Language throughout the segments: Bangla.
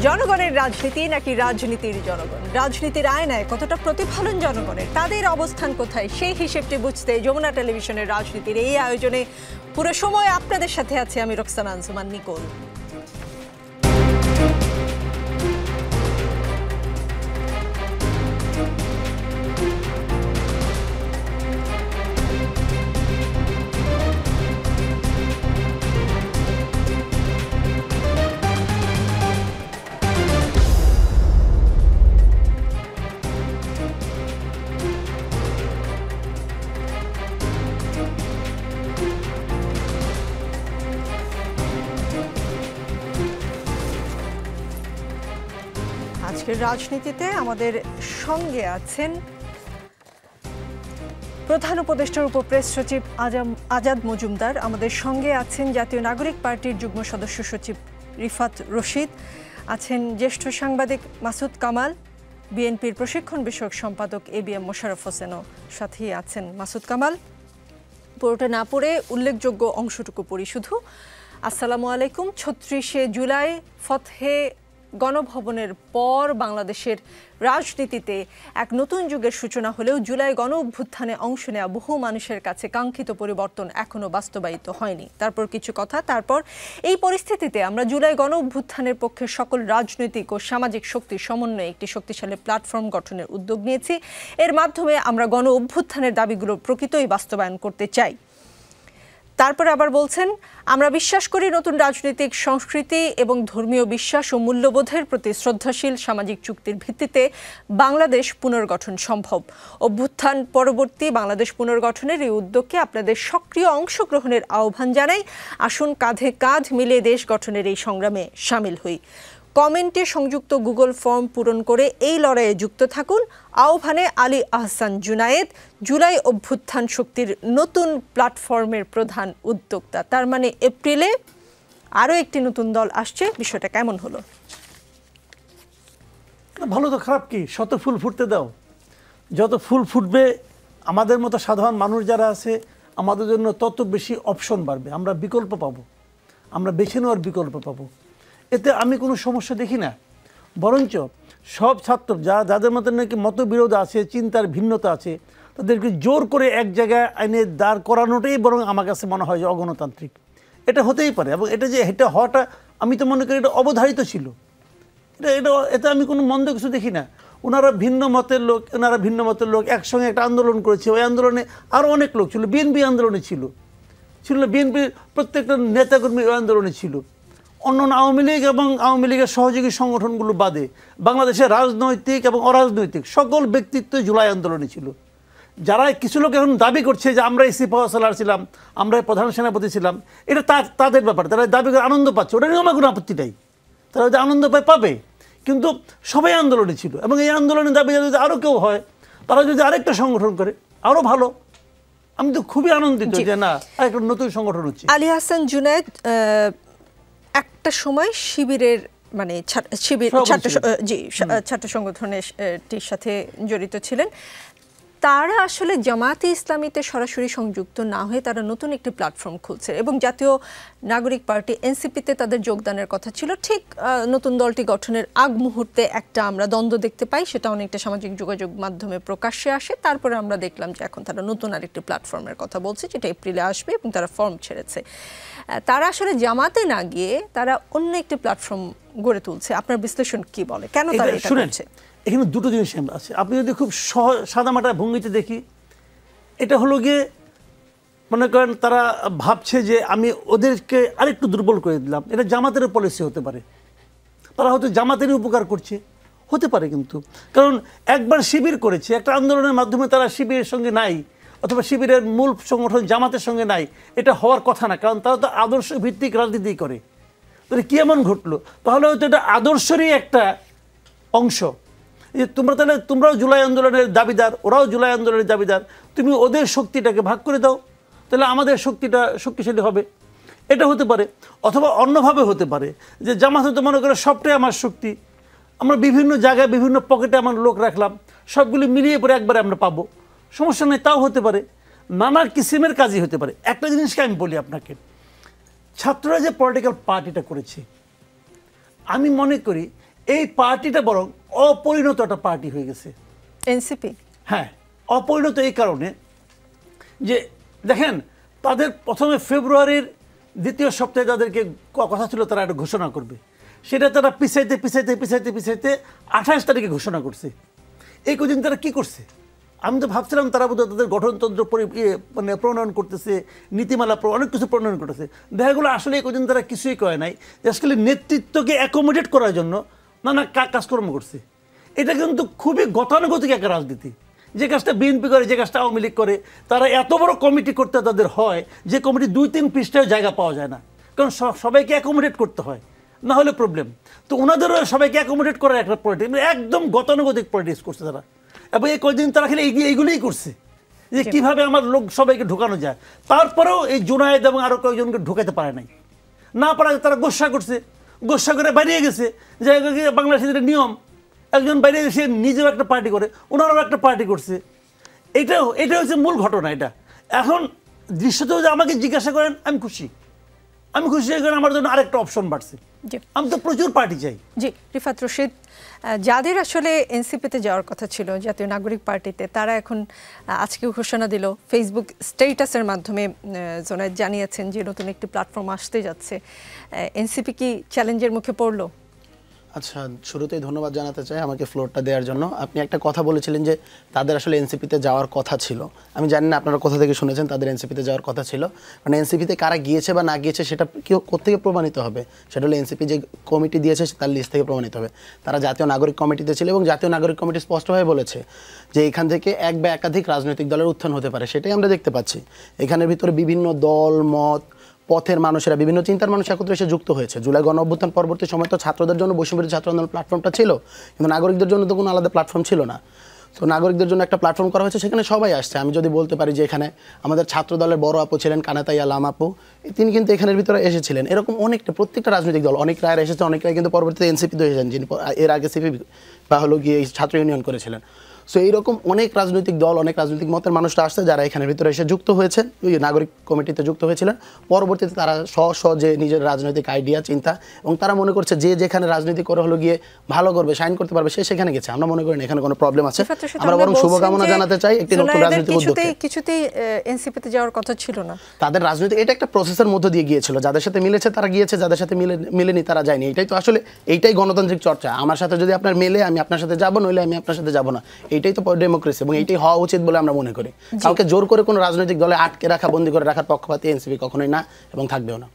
জনগণের রাজনীতি নাকি রাজনীতির জনগণ? রাজনীতির আয়নায় কতটা প্রতিফলন জনগণের, তাদের অবস্থান কোথায়, সেই হিসেবটি বুঝতে যমুনা টেলিভিশনের রাজনীতির এই আয়োজনে পুরো সময় আপনাদের সাথে আছি আমি রোকসানা আনসুমান নিকোল। আজকের রাজনীতিতে আমাদের সঙ্গে আছেন প্রধান উপদেষ্টার উপপ্রেস সচিব আজাদ মজুমদার, আমাদের সঙ্গে আছেন জাতীয় নাগরিক পার্টির যুগ্ম সদস্য সচিব রিফাত রশিদ, আছেন জ্যেষ্ঠ সাংবাদিক মাসুদ কামাল, বিএনপির প্রশিক্ষণ বিষয়ক সম্পাদক ABM মোশাররফ হোসেনও সাথেই আছেন মাসুদ কামাল। পুরোটা না পড়ে উল্লেখযোগ্য অংশটুকু পড়ি শুধু। আসসালামু আলাইকুম। ৩৬শে জুলাই ফতহে গণভবনের পর বাংলাদেশের রাজনীতিতে এক নতুন যুগের সূচনা হলেও জুলাই গণ অভ্যুত্থানে অংশ নেওয়া বহু মানুষের কাছে কাঙ্ক্ষিত পরিবর্তন এখনও বাস্তবায়িত হয়নি। তারপর কিছু কথা, তারপর এই পরিস্থিতিতে আমরা জুলাই গণ অভ্যুত্থানের পক্ষে সকল রাজনৈতিক ও সামাজিক শক্তির সমন্বয়ে একটি শক্তিশালী প্ল্যাটফর্ম গঠনের উদ্যোগ নিয়েছি। এর মাধ্যমে আমরা গণ অভ্যুত্থানের দাবিগুলো প্রকৃতই বাস্তবায়ন করতে চাই। তারপরে আবার বলছেন, আমরা বিশ্বাস করি নতুন রাজনৈতিক সংস্কৃতি এবং ধর্মীয় বিশ্বাস ও মূল্যবোধের প্রতি শ্রদ্ধাশীল সামাজিক চুক্তির ভিত্তিতে বাংলাদেশ পুনর্গঠন সম্ভব। অভ্যুত্থান পরবর্তী বাংলাদেশ পুনর্গঠনের এই উদ্যোগকে আপনাদের সক্রিয় অংশগ্রহণের আহ্বান জানাই। আসুন কাঁধে কাঁধ মিলিয়ে দেশ গঠনের এই সংগ্রামে সামিল হই। কমেন্টে সংযুক্ত গুগল ফর্ম পূরণ করে এই লড়াইয়ে যুক্ত থাকুন। আহ্বানে আলী আহসান জুনায়েদ, জুলাই অভ্যুত্থান শক্তির নতুন প্ল্যাটফর্মের প্রধান উদ্যোক্তা। তার মানে এপ্রিলে আরও একটি নতুন দল আসছে, বিষয়টা কেমন হলো? ভালো তো, খারাপ কি? শত ফুল ফুটতে দাও। যত ফুল ফুটবে আমাদের মতো সাধারণ মানুষ যারা আছে আমাদের জন্য তত বেশি অপশন বাড়বে, আমরা বিকল্প পাবো, আমরা বেছে নেওয়ার বিকল্প পাবো। এতে আমি কোনো সমস্যা দেখি না। বরঞ্চ সব ছাত্র যাদের মধ্যে নাকি মতবিরোধ আছে, চিন্তার ভিন্নতা আছে, তাদেরকে জোর করে এক জায়গায় আইনে দাঁড় করানোটাই বরং আমার কাছে মনে হয় যে অগণতান্ত্রিক। এটা হতেই পারে, এবং এটা হওয়াটা আমি তো মনে করি এটা অবধারিত ছিল। এতে আমি কোনো মন্দ কিছু দেখি না। ওনারা ভিন্ন মতের লোক একসঙ্গে একটা আন্দোলন করেছে। ওই আন্দোলনে আরও অনেক লোক ছিল, বিএনপি আন্দোলনে ছিল বিএনপির প্রত্যেকটা নেতাকর্মী ওই আন্দোলনে ছিল। অন্য আওয়ামী লীগ এবং আওয়ামী লীগের সহযোগী সংগঠনগুলো বাদে বাংলাদেশের রাজনৈতিক এবং অরাজনৈতিক সকল ব্যক্তিত্ব জুলাই আন্দোলনে ছিল। যারা কিছু লোক এখন দাবি করছে যে আমরা সিপাহসালার ছিলাম, আমরা প্রধান সেনাপতি ছিলাম, এটা তাদের ব্যাপার, তারা দাবি করে আনন্দ পাচ্ছে, ওটা নিয়ে আমার কোনো আপত্তি নাই। তারা যদি আনন্দ পাবে, কিন্তু সবাই আন্দোলনে ছিল। এবং এই আন্দোলনের দাবি যদি আরও কেউ হয়, তারা যদি আরেকটা সংগঠন করে আরও ভালো। আমি তো খুবই আনন্দিত যে না, আরেকটা নতুন সংগঠন হচ্ছে। আলী আহসান জুনায়েদ একটা সময় শিবিরের মানে ছাত্র সংগঠনের সাথে জড়িত ছিলেন। তারা আসলে জামায়াতে ইসলামীতে সরাসরি সংযুক্ত না হয়ে তারা নতুন একটি প্ল্যাটফর্ম খুলছে এবং জাতীয় নাগরিক পার্টি এনসিপিতে তাদের যোগদানের কথা ছিল। ঠিক নতুন দলটি গঠনের আগ মুহূর্তে একটা আমরা দ্বন্দ্ব দেখতে পাই, সেটা অনেকটা সামাজিক যোগাযোগ মাধ্যমে প্রকাশ্যে আসে। তারপরে আমরা দেখলাম যে এখন তারা নতুন আরেকটি প্ল্যাটফর্মের কথা বলছে, যেটা এপ্রিলে আসবে এবং তারা ফর্ম ছেড়েছে। তারা আসলে জামাতে না গিয়ে তারা অন্য একটি প্ল্যাটফর্ম গড়ে তুলছে। আপনার বিশ্লেষণ কি বলে, কেন তারা এটা করছে? এখানে দুটো জিনিস আছে। আপনি যদি খুব সাদামাটা ভঙ্গিতে দেখি, এটা হলো গিয়ে মনে করেন তারা ভাবছে যে আমি ওদেরকে আরেকটু দুর্বল করে দিলাম। এটা জামাতের পলিসি হতে পারে, তারা হয়তো জামাতেরই উপকার করছে, হতে পারে। কিন্তু কারণ একবার শিবির করেছে, একটা আন্দোলনের মাধ্যমে তারা শিবিরের সঙ্গে নাই, অথবা শিবিরের মূল সংগঠন জামাতের সঙ্গে নাই, এটা হওয়ার কথা না। কারণ তারা তো আদর্শ ভিত্তিক রাজনীতি করে। তাহলে কি এমন ঘটলো? তাহলে হয়তো এটা আদর্শেরই একটা অংশ যে তোমরাও জুলাই আন্দোলনের দাবিদার, ওরাও জুলাই আন্দোলনের দাবিদার, তুমি ওদের শক্তিটাকে ভাগ করে দাও, তাহলে আমাদের শক্তিটা শক্তিশালী হবে। এটা হতে পারে। অথবা অন্যভাবে হতে পারে যে জামাত হতে মনে করে সবটাই আমার শক্তি, আমরা বিভিন্ন জায়গায় বিভিন্ন পকেটে আমার লোক রাখলাম, সবগুলি মিলিয়ে পরে একবারে আমরা পাবো, সমস্যা নেই। তাও হতে পারে, নানা কিসিমের কাজই হতে পারে। একটা জিনিসকে আমি বলি আপনাকে, ছাত্ররা যে পলিটিক্যাল পার্টিটা করেছে, আমি মনে করি এই পার্টিটা বরং অপরিণত একটা পার্টি হয়ে গেছে। এনসিপি, হ্যাঁ, অপরিণত এই কারণে যে দেখেন, তাদের প্রথমে ফেব্রুয়ারির দ্বিতীয় সপ্তাহে তাদেরকে কথা ছিল তারা একটা ঘোষণা করবে, সেটা তারা পিছাইতে 28 তারিখে ঘোষণা করছে। এই কদিন তারা কি করছে? আমি তো ভাবছিলাম তারা বোধহয় তাদের গঠনতন্ত্র মানে প্রণয়ন করতেছে, নীতিমালা অনেক কিছু প্রণয়ন করতেছে। দেখা গেলো আসলে এই কদিন তারা কিছুই করে নাই, আসলে নেতৃত্বকে অ্যাকোমোডেট করার জন্য নানা কাজকর্ম করছে। এটা কিন্তু খুবই গতানুগতিক একটা রাজনীতি। যে কাজটা বিএনপি করে, যে কাজটা আওয়ামী লীগ করে, তারা এত বড় কমিটি করতে তাদের হয় যে কমিটি 2-3 পৃষ্ঠায় জায়গা পাওয়া যায় না, কারণ সবাইকে অ্যাকোমোডেট করতে হয়, না হলে প্রবলেম। তো ওনাদেরও সবাইকে অ্যাকোমোডেট করার একটা পলিটিক্স, একদম গতানুগতিক পলিটিক্স করছে তারা। এবং এই কয়েকদিন তারা খালি এইগুলোই করছে যে কিভাবে আমার লোক সবাইকে ঢোকানো যায়। তারপরেও এই জুনায়েদ এবং আরও কয়েকজনকে ঢোকাতে পারে নাই, না পারা তারা গোসা করছে, গোসা করে বেরিয়ে গেছে। যে বাংলাদেশের নিয়ম, একজন বাইরে এসে নিজেও একটা পার্টি করে, ওনারাও একটা পার্টি করছে। এটা হচ্ছে মূল ঘটনা। এটা এখন দৃশ্যত যে আমাকে জিজ্ঞাসা করেন, আমি খুশি কারণ আমার জন্য আরেকটা অপশন বাড়ছে। আমি তো প্রচুর পার্টি চাই। জি, রিফাত রশিদ, যাদের আসলে এনসিপিতে যাওয়ার কথা ছিল, জাতীয় নাগরিক পার্টিতে, তারা এখন আজকে ঘোষণা দিল ফেসবুক স্ট্যাটাসের মাধ্যমে জোনায়েদ জানিয়েছেন যে নতুন একটি প্ল্যাটফর্ম আসতে যাচ্ছে। এনসিপি কি চ্যালেঞ্জের মুখে পড়লো? আচ্ছা, শুরুতেই ধন্যবাদ জানাতে চাই আমাকে ফ্লোরটা দেওয়ার জন্য। আপনি একটা কথা বলেছিলেন যে তাদের আসলে এনসিপিতে যাওয়ার কথা ছিল। আমি জানি না আপনারা কোথা থেকে শুনেছেন তাদের এনসিপিতে যাওয়ার কথা ছিল। মানে এনসিপিতে কারা গিয়েছে বা না গিয়েছে সেটা কোত্থেকে প্রমাণিত হবে? সেটা হলো এনসিপি যে কমিটি দিয়েছে তার লিস্ট থেকে প্রমাণিত হবে। তারা জাতীয় নাগরিক কমিটিতে ছিল এবং জাতীয় নাগরিক কমিটি স্পষ্টভাবে বলেছে যে এখান থেকে এক বা একাধিক রাজনৈতিক দলের উত্থান হতে পারে। সেটাই আমরা দেখতে পাচ্ছি। এখানের ভিতরে বিভিন্ন দল মত পথের মানুষেরা, বিভিন্ন চিন্তার মানুষ একত্রে এসে যুক্ত হয়েছে। জুলাই গণ অভ্যুত্থান পরবর্তী সময় তো ছাত্রদের জন্য বৈষম্যবিরোধী ছাত্র আন্দোলন প্ল্যাটফর্মটা ছিল, কিন্তু নাগরিকদের জন্য তো কোনো আলাদা প্ল্যাটফর্ম ছিল না। তো নাগরিকদের জন্য একটা প্ল্যাটফর্ম করা হয়েছে, সেখানে সবাই আসছে। আমি যদি বলতে পারি যে এখানে আমাদের ছাত্র দলের বড় আপু ছিলেন কানাতাই আলাম আপু, তিনি কিন্তু এখানের ভিতরে এসেছিলেন। এরকম প্রত্যেকটা রাজনৈতিক দল, অনেক রায় এসেছে, অনেকরাই কিন্তু পরবর্তীতে এনসিপিতে হয়েছেন, যিনি এর আগে সিপি বা হলো গিয়ে ছাত্র ইউনিয়ন করেছিলেন। সো এইরকম অনেক রাজনৈতিক দল, অনেক রাজনৈতিক মতের মানুষরা আসছে যারা এখানের ভিতরে এসে যুক্ত হয়েছেন, ওই নাগরিক কমিটিতে যুক্ত হয়েছিলেন। পরবর্তীতে তারা যে নিজের রাজনৈতিক আইডিয়া চিন্তা, এবং তারা মনে করছে যে যেখানে রাজনীতি করে হলো গিয়ে ভালো করবে, শাইন করতে পারবে, সে সেখানে গেছে। আমরা মনে করি না এখানে কোনো প্রবলেম আছে। আমরা বরং শুভকামনা জানাতে চাই একটি নতুন রাজনৈতিক উদ্যোগে। কিছুতেই এনসিপিতে যাওয়ার কথা ছিল না তাদের রাজনৈতিক, এটা একটা প্রসেসের মধ্য দিয়ে গিয়েছিল। যাদের সাথে মিলেছে তারা গিয়েছে, যাদের সাথে মিলেনি তারা যায়নি। এটাই তো আসলে, এইটাই গণতান্ত্রিক চর্চা। আমার সাথে যদি আপনার মেলে আমি আপনার সাথে যাবো, নইলে আমি আপনার সাথে যাবো না। এইটাই তো ডেমোক্রেসি, এবং এইটাই হওয়া উচিত বলে আমরা মনে করি। কাউকে জোর করে কোনো রাজনৈতিক দলে আটকে রাখা, বন্দী করে রাখার পক্ষপাতী এনসিপি কখনোই না এবং থাকবেও না।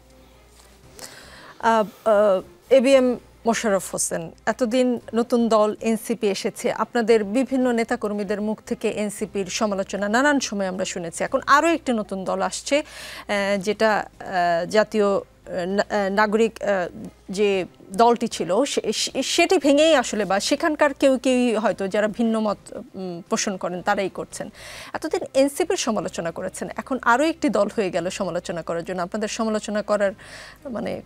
এবিএম মোশাররফ হোসেন, এতদিন নতুন দল এনসিপি এসেছে, আপনাদের বিভিন্ন নেতাকর্মীদের মুখ থেকে এনসিপির সমালোচনা নানান সময় আমরা শুনেছি। এখন আরও একটি নতুন দল আসছে, যেটা জাতীয় নাগরিক যে দলটি ছিল সেটি ভেঙেই আসলে, বা সেখানকার কেউই হয়তো যারা ভিন্ন মত পোষণ করেন তারাই করছেন। এতদিন এনসিপির সমালোচনা করেছেন, এখন আরও একটি দল হয়ে গেল সমালোচনা করার জন্য। আপনাদের সমালোচনা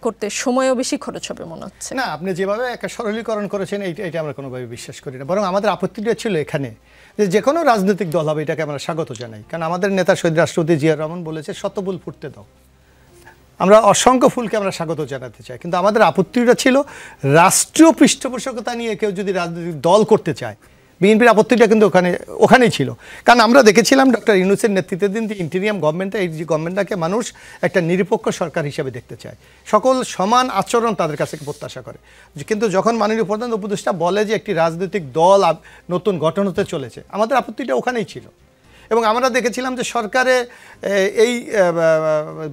করতে সময়ও বেশি খরচ হবে মনে হচ্ছে না? আপনি যেভাবে একটা সরলীকরণ করেছেন এটা আমরা কোনোভাবে বিশ্বাস করি না। বরং আমাদের আপত্তিটা ছিল এখানে যে কোনো রাজনৈতিক দল হবে, এটাকে আমরা স্বাগত জানাই। কারণ আমাদের নেতা শহীদ রাষ্ট্রপতি জিয়া রহমান বলেছে শতফুল ফুটতে দাও। আমরা অসংখ্য ফুলকে আমরা স্বাগত জানাতে চাই, কিন্তু আমাদের আপত্তিটা ছিল রাষ্ট্রীয় পৃষ্ঠপোষকতা নিয়ে কেউ যদি রাজনৈতিক দল করতে চায়। বিএনপির আপত্তিটা কিন্তু ওখানেই ছিল। কারণ আমরা দেখেছিলাম ডক্টর ইউনূসের নেতৃত্বাধীন যে ইন্টেরিয়াম গভর্নমেন্টটা, এই যে গভর্নমেন্টটাকে মানুষ একটা নিরপেক্ষ সরকার হিসেবে দেখতে চায়, সকল সমান আচরণ তাদের কাছে প্রত্যাশা করে। কিন্তু যখন মাননীয় প্রধান উপদেষ্টা বলে যে একটি রাজনৈতিক দল নতুন গঠন হতে চলেছে, আমাদের আপত্তিটা ওখানেই ছিল। এবং আমরা দেখেছিলাম যে সরকারে এই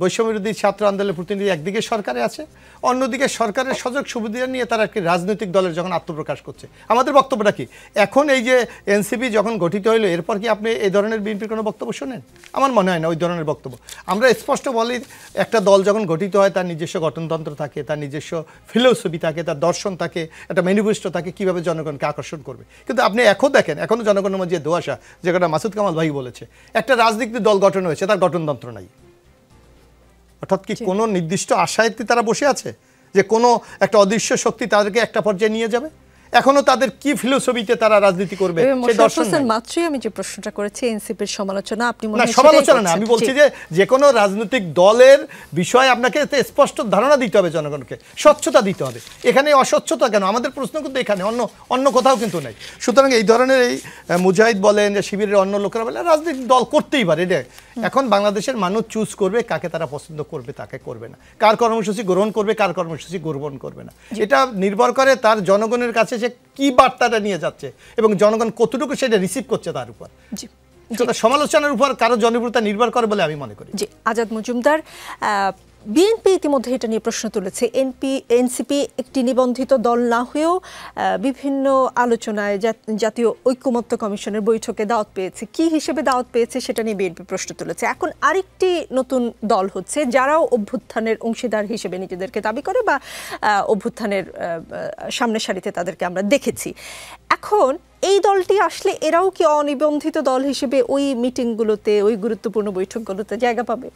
বৈষম্যবিরোধী ছাত্র আন্দোলনের প্রতিনিধি একদিকে সরকারে আছে, অন্যদিকে সরকারের সুযোগ সুবিধা নিয়ে তারা একটি রাজনৈতিক দলের যখন আত্মপ্রকাশ করছে। আমাদের বক্তব্যটা কি, এখন এই যে এনসিপি যখন গঠিত হইলো, এরপর কি আপনি এই ধরনের বিএনপির কোনো বক্তব্য শোনেন? আমার মনে হয় না ওই ধরনের বক্তব্য। আমরা স্পষ্ট বলি, একটা দল যখন গঠিত হয় তার নিজস্ব গঠনতন্ত্র থাকে, তার নিজস্ব ফিলোসফি থাকে, তার দর্শন থাকে, একটা ম্যানিফেস্টো থাকে, কীভাবে জনগণকে আকর্ষণ করবে। কিন্তু আপনি এখন দেখেন, এখনও জনগণের মধ্যে দোয়াশা, যেটা মাসুদ কামাল ভাই বলেছে, একটা রাজনৈতিক দল গঠন হয়েছে, তার গঠনতন্ত্র নাই। অর্থাৎ কি কোনো নির্দিষ্ট আশায় তারা বসে আছে যে কোনো একটা অদৃশ্য শক্তি তাদেরকে একটা পর্যায়ে নিয়ে যাবে? এখনো তাদের কি ফিলোসফিতে তারা রাজনীতি করবে সেই দর্শন নাই। মাত্রই আমি যে প্রশ্নটা করেছি এনসিপির সমালোচনা, আপনি মনে না হয় সমালোচনা না, আমি বলছি যে কোনো রাজনৈতিক দলের বিষয়ে আপনাকে স্পষ্ট ধারণা দিতে হবে, জনগণকে স্বচ্ছতা দিতে হবে। এখানে অস্বচ্ছতা কেন? আমাদের প্রশ্ন কিন্তু এখানে, অন্য কোথাও কিন্তু নাই। সুতরাং এই ধরনের এই মুজাহিদ বলেন, যে শিবিরের অন্য লোকেরা বলে রাজনৈতিক দল করতেই পারে, এটা এখন বাংলাদেশের মানুষ চুজ করবে কাকে তারা পছন্দ করবে, তাকে করবে না, কার কর্মসূচি গ্রহণ করবে, কার কর্মসূচি গ্রহণ করবে না। এটা নির্ভর করে তার জনগণের কাছে সে কি বার্তাটা নিয়ে যাচ্ছে এবং জনগণ কতটুকু সেটা রিসিভ করছে তার উপর। সমালোচনার উপর কারো জনপ্রিয়তা নির্ভর করে বলে আমি মনে করি। জি, আজাদ মজুমদার, বিএনপি ইতিমধ্যে এটা নিয়ে প্রশ্ন তুলেছে। এনসিপি একটি নিবন্ধিত দল না হয়েও বিভিন্ন আলোচনায় জাতীয় ঐকমত্য কমিশনের বৈঠকে দাওয়াত পেয়েছে। কি হিসেবে দাওয়াত পেয়েছে সেটা নিয়ে বিএনপি প্রশ্ন তুলেছে। এখন আরেকটি নতুন দল হচ্ছে, যারাও অভ্যুত্থানের অংশীদার হিসেবে নিজেদেরকে দাবি করে বা অভ্যুত্থানের সামনের সারিতে তাদেরকে আমরা দেখেছি। এখন এই দলটি আসলে এরাও কি অনিবন্ধিত দল হিসেবে ওই মিটিংগুলোতে, ওই গুরুত্বপূর্ণ বৈঠকগুলোতে জায়গা পাবে?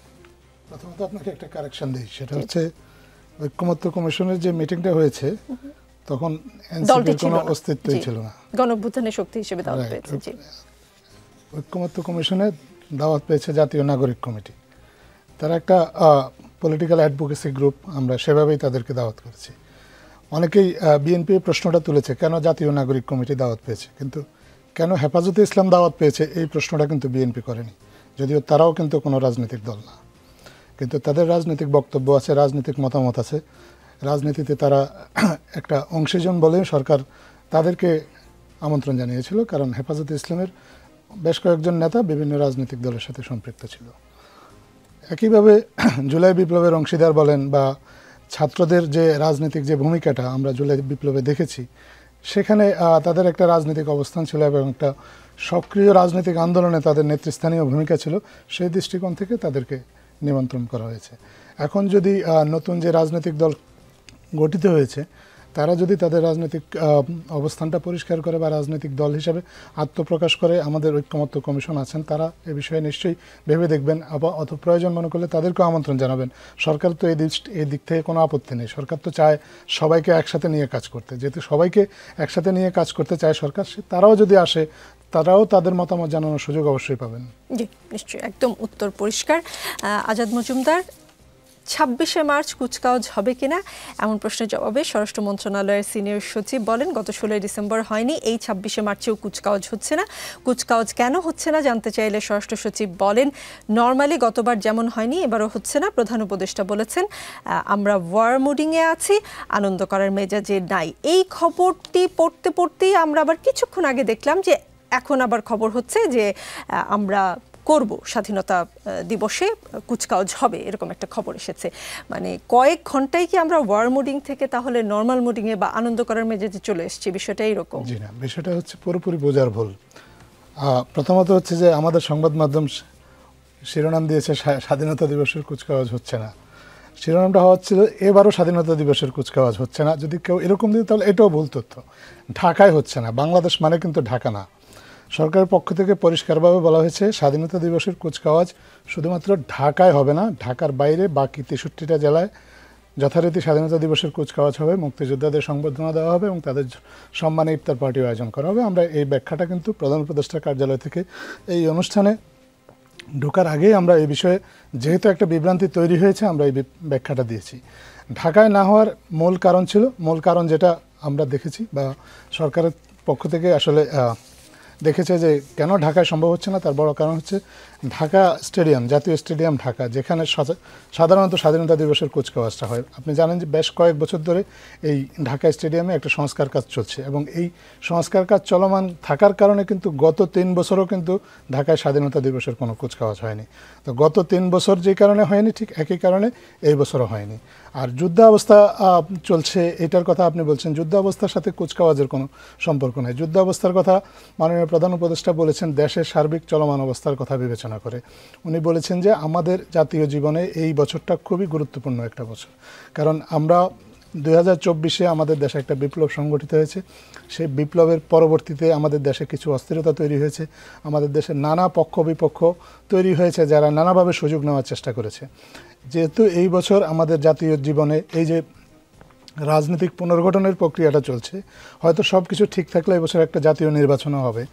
প্রথমত আপনাকে একটা কারেকশন দিই, সেটা হচ্ছে ঐকমত্য কমিশনের যে মিটিংটা হয়েছে তখন এনসিপির কোনো অস্তিত্বই ছিল না, গণঅভ্যুত্থানের শক্তি হিসেবে দাওয়াত পেয়েছে। জি, ঐকমত্য কমিশনে দাওয়াত পেয়েছে জাতীয় নাগরিক কমিটি, তারা একটা পলিটিক্যাল অ্যাডভোকেসি গ্রুপ, আমরা সেভাবেই তাদেরকে দাওয়াত করেছি। অনেকেই বিএনপি প্রশ্নটা তুলেছে কেন জাতীয় নাগরিক কমিটি দাওয়াত পেয়েছে, কিন্তু কেন হেফাজতে ইসলাম দাওয়াত পেয়েছে এই প্রশ্নটা কিন্তু বিএনপি করেনি, যদিও তারাও কিন্তু কোনো রাজনৈতিক দল না, কিন্তু তাদের রাজনৈতিক বক্তব্য আছে, রাজনৈতিক মতামত আছে। রাজনীতিতে তারা একটা অংশীজন বলে সরকার তাদেরকে আমন্ত্রণ জানিয়েছিল, কারণ হেফাজতে ইসলামের বেশ কয়েকজন নেতা বিভিন্ন রাজনৈতিক দলের সাথে সম্পৃক্ত ছিল। একইভাবে জুলাই বিপ্লবের অংশীদার বলেন বা ছাত্রদের যে রাজনৈতিক যে ভূমিকাটা আমরা জুলাই বিপ্লবে দেখেছি, সেখানে তাদের একটা রাজনৈতিক অবস্থান ছিল এবং একটা সক্রিয় রাজনৈতিক আন্দোলনে তাদের নেতৃস্থানীয় ভূমিকা ছিল। সেই দৃষ্টিকোণ থেকে তাদেরকে নিমন্ত্রণ করা হয়েছে। এখন যদি নতুন যে রাজনৈতিক দল গঠিত হয়েছে তারা যদি তাদের রাজনৈতিক অবস্থানটা পরিষ্কার করে বা রাজনৈতিক দল হিসাবে আত্মপ্রকাশ করে, আমাদের ঐকমত্য কমিশন আছেন, তারা এ বিষয়ে নিশ্চয়ই ভেবে দেখবেন, আবার অত প্রয়োজন মনে করলে তাদেরকেও আমন্ত্রণ জানাবেন। সরকার তো এই দিক থেকে কোনো আপত্তি নেই, সরকার তো চায় সবাইকে একসাথে নিয়ে কাজ করতে, যেহেতু সবাইকে একসাথে নিয়ে কাজ করতে চায় সরকার, তারাও যদি আসে তারাও তাদের মতামত জানানোর সুযোগ অবশ্যই পাবেন। জি, নিশ্চয়ই, একদম উত্তর পরিষ্কার। আজাদ মজুমদার, 26শে মার্চ কুচকাওয়াজ হবে কিনা এমন প্রশ্নের জবাবে স্বরাষ্ট্র মন্ত্রণালয়ের সিনিয়র সচিব বলেন, গত 16 ডিসেম্বর হয়নি, এই 26শে মার্চেও কুচকাওয়াজ হচ্ছে না। কুচকাওয়াজ কেন হচ্ছে না জানতে চাইলে স্বরাষ্ট্র সচিব বলেন, নর্মালি গতবার যেমন হয়নি এবারও হচ্ছে না। প্রধান উপদেষ্টা বলেছেন, আমরা ওয়ার মুডিংয়ে আছি, আনন্দ করার মেজাজে নাই। এই খবরটি পড়তেই আমরা আবার কিছুক্ষণ আগে দেখলাম যে এখন আবার খবর হচ্ছে যে আমরা করব, স্বাধীনতা দিবসে কুচকাওয়াজ হবে, এরকম একটা খবর এসেছে। মানে কয়েক ঘন্টায় কি আমরা ওয়ার মুডিং থেকে তাহলে নর্মাল মুডিংয়ে বা আনন্দ করার মেজাজে চলে এসেছি? বিষয়টা এরকম? জি না, বিষয়টা হচ্ছে পুরোপুরি বোঝার ভুল। প্রথমত হচ্ছে যে আমাদের সংবাদ মাধ্যম শিরোনাম দিয়েছে স্বাধীনতা দিবসের কুচকাওয়াজ হচ্ছে না। শিরোনামটা হওয়া ছিল এবারও স্বাধীনতা দিবসের কুচকাওয়াজ হচ্ছে না। যদি কেউ এরকম দিত তাহলে এটাও ভুল তথ্য। ঢাকায় হচ্ছে না, বাংলাদেশ মানে কিন্তু ঢাকা না। সরকারের পক্ষ থেকে পরিষ্কারভাবে বলা হয়েছে স্বাধীনতা দিবসের কুচকাওয়াজ শুধুমাত্র ঢাকায় হবে না, ঢাকার বাইরে বাকি 63টা জেলায় যথারীতি স্বাধীনতা দিবসের কুচকাওয়াজ হবে, মুক্তিযোদ্ধাদের সংবর্ধনা দেওয়া হবে এবং তাদের সম্মানে ইফতার পার্টির আয়োজন করা হবে। আমরা এই ব্যাখ্যাটা কিন্তু প্রধান উপদেষ্টার কার্যালয় থেকে এই অনুষ্ঠানে ঢোকার আগেই আমরা এই বিষয়ে, যেহেতু একটা বিভ্রান্তি তৈরি হয়েছে, আমরা এই ব্যাখ্যাটা দিয়েছি। ঢাকায় না হওয়ার মূল কারণ ছিল, মূল কারণ যেটা আমরা দেখেছি বা সরকারের পক্ষ থেকে আসলে দেখেছে যে কেন ঢাকায় সম্ভব হচ্ছে না, তার বড় কারণ হচ্ছে ঢাকা স্টেডিয়াম, জাতীয় স্টেডিয়াম ঢাকা, যেখানে সাধারণত স্বাধীনতা দিবসের কুচকাওয়াজটা হয়। আপনি জানেন যে বেশ কয়েক বছর ধরে এই ঢাকা স্টেডিয়ামে একটা সংস্কার কাজ চলছে এবং এই সংস্কার কাজ চলমান থাকার কারণে কিন্তু গত 3 বছরও কিন্তু ঢাকায় স্বাধীনতা দিবসের কোনো কুচকাওয়াজ হয়নি। তো গত 3 বছর যে কারণে হয়নি, ঠিক একই কারণে এই বছরও হয়নি। আর যুদ্ধাবস্থা চলছে এটার কথা আপনি বলছেন, যুদ্ধাবস্থার সাথে কুচকাওয়াজের কোনো সম্পর্ক নেই। যুদ্ধাবস্থার কথা মাননীয় প্রধান উপদেষ্টা বলেছেন দেশের সার্বিক চলমান অবস্থার কথা বিবেচনা করে। উনি বলেছেন যে আমাদের জাতীয় জীবনে এই বছরটা খুবই গুরুত্বপূর্ণ একটা বছর, কারণ আমরা 2024-এ আমাদের দেশে একটা বিপ্লব সংগঠিত হয়েছে। সেই বিপ্লবের পরবর্তীতে আমাদের দেশে কিছু অস্থিরতা তৈরি হয়েছে, আমাদের দেশে নানা পক্ষ বিপক্ষ তৈরি হয়েছে যারা নানাভাবে সুযোগ নেওয়ার চেষ্টা করেছে। যেহেতু এই বছর আমাদের জাতীয় জীবনে এই যে রাজনৈতিক পুনর্গঠনের প্রক্রিয়াটা চলছে, হয়তো সব কিছু ঠিক থাকলে এবছর একটা জাতীয় নির্বাচনও হবে।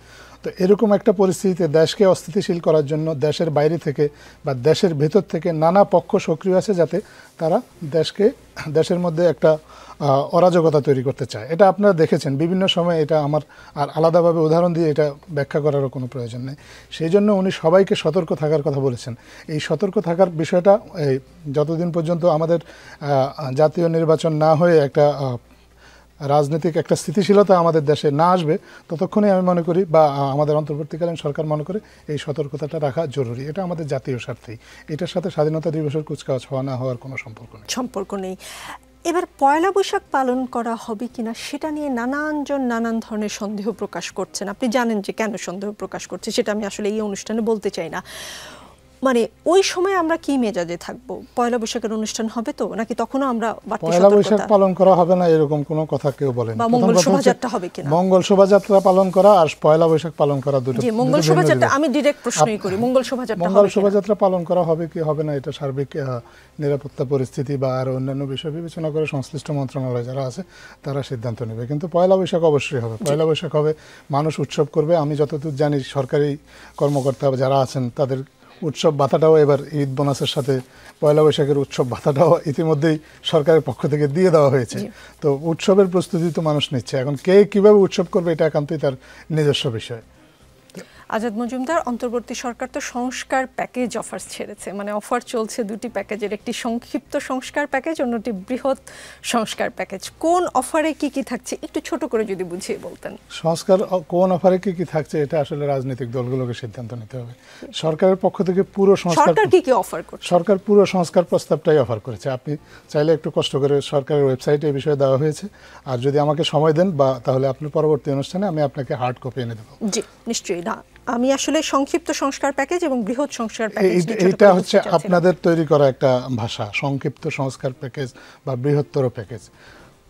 তো এরকম একটা পরিস্থিতিতে দেশকে অস্থিতিশীল করার জন্য দেশের বাইরে থেকে বা দেশের ভেতর থেকে নানা পক্ষ সক্রিয় আছে, যাতে তারা দেশের মধ্যে একটা অরাজকতা তৈরি করতে চায়। এটা আপনারা দেখেছেন বিভিন্ন সময়, এটা আমার আর আলাদাভাবে উদাহরণ দিয়ে এটা ব্যাখ্যা করারও কোনো প্রয়োজন নেই। সেই জন্য উনি সবাইকে সতর্ক থাকার কথা বলেছেন। এই সতর্ক থাকার বিষয়টা যতদিন পর্যন্ত আমাদের জাতীয় নির্বাচন না হয়ে একটা রাজনৈতিক একটা স্থিতিশীলতা আমাদের দেশে না আসবে, ততক্ষণে আমি মনে করি বা আমাদের অন্তর্বর্তীকালীন সরকার মনে করে এই সতর্কতাটা রাখা জরুরি। এটা আমাদের জাতীয় স্বার্থেই, এটার সাথে স্বাধীনতা দিবসের কুচকাওয়াজ হওয়া না হওয়ার কোনো সম্পর্ক নেই। এবার পয়লা বৈশাখ পালন করা হবে কিনা সেটা নিয়ে নানানজন নানান ধরনের সন্দেহ প্রকাশ করছেন। আপনি জানেন যে কেন সন্দেহ প্রকাশ করছে, সেটা আমি আসলে এই অনুষ্ঠানে বলতে চাই না। মানে ওই সময় আমরা কি মেজাজে থাকবো? পয়লা বৈশাখের অনুষ্ঠান হবে তো, নাকি তখনও আমরা পয়লা বৈশাখ পালন করা হবে না এরকম কোনো কথা কেউ বলেন? বা মঙ্গল শোভাযাত্রা হবে কিনা? মঙ্গল শোভাযাত্রা পালন করা আর পয়লা বৈশাখ পালন করা দুটো। জি, মঙ্গল শোভাযাত্রা আমি ডাইরেক্ট প্রশ্নই করি, মঙ্গল শোভাযাত্রা পালন করা হবে কি হবে না, এটা সার্বিক নিরাপত্তা পরিস্থিতি বা আর অন্যান্য বিষয় বিবেচনা করে সংশ্লিষ্ট মন্ত্রণালয় যারা আছে তারা সিদ্ধান্ত নেবে। কিন্তু পয়লা বৈশাখ অবশ্যই হবে। পয়লা বৈশাখ হবে, মানুষ উৎসব করবে। আমি যতদূর জানি সরকারি কর্মকর্তা যারা আছেন তাদের উৎসব ভাতাটাও এবার ঈদ বোনাসের সাথে পয়লা বৈশাখের উৎসব ভাতাটাও ইতিমধ্যেই সরকারের পক্ষ থেকে দিয়ে দেওয়া হয়েছে। তো উৎসবের প্রস্তুতি তো মানুষ নিচ্ছে, এখন কে কিভাবে উৎসব করবে এটা একান্তই তার নিজস্ব বিষয়। আজাদ মজুমদার, অন্তর্বর্তী সরকার তো সংস্কার প্যাকেজ অফার ছেড়েছে, মানে অফার চলছে দুটি প্যাকেজের, একটি সংক্ষিপ্ত সংস্কার প্যাকেজ, অন্যটি বৃহৎ সংস্কার প্যাকেজ। কোন অফারে কি কি থাকছে একটু ছোট করে যদি বুঝিয়ে বলতেন। সংস্কার কোন অফারে কি কি থাকছে এটা আসলে রাজনৈতিক দলগুলোকে সিদ্ধান্ত নিতে হবে। সরকারের পক্ষ থেকে পুরো সংস্কার, সরকার কি কি অফার করছে? সরকার পুরো সংস্কার প্রস্তাবটাই অফার করেছে। আপনি চাইলে একটু কষ্ট করে সরকারের ওয়েবসাইটে এই বিষয়ে দেওয়া হয়েছে, আর যদি আমাকে সময় দেন বা তাহলে আপনি পরবর্তী অনুষ্ঠানে আমি আপনাকে হার্ড কপি এনে দেবো। জি নিশ্চয়ই। না, আমি আসলে সংক্ষিপ্ত সংস্কার প্যাকেজ এবং বৃহৎ সংস্কার প্যাকেজ, এটা হচ্ছে আপনাদের তৈরি করা একটা ভাষা, সংক্ষিপ্ত সংস্কার প্যাকেজ বা বৃহত্তর প্যাকেজ।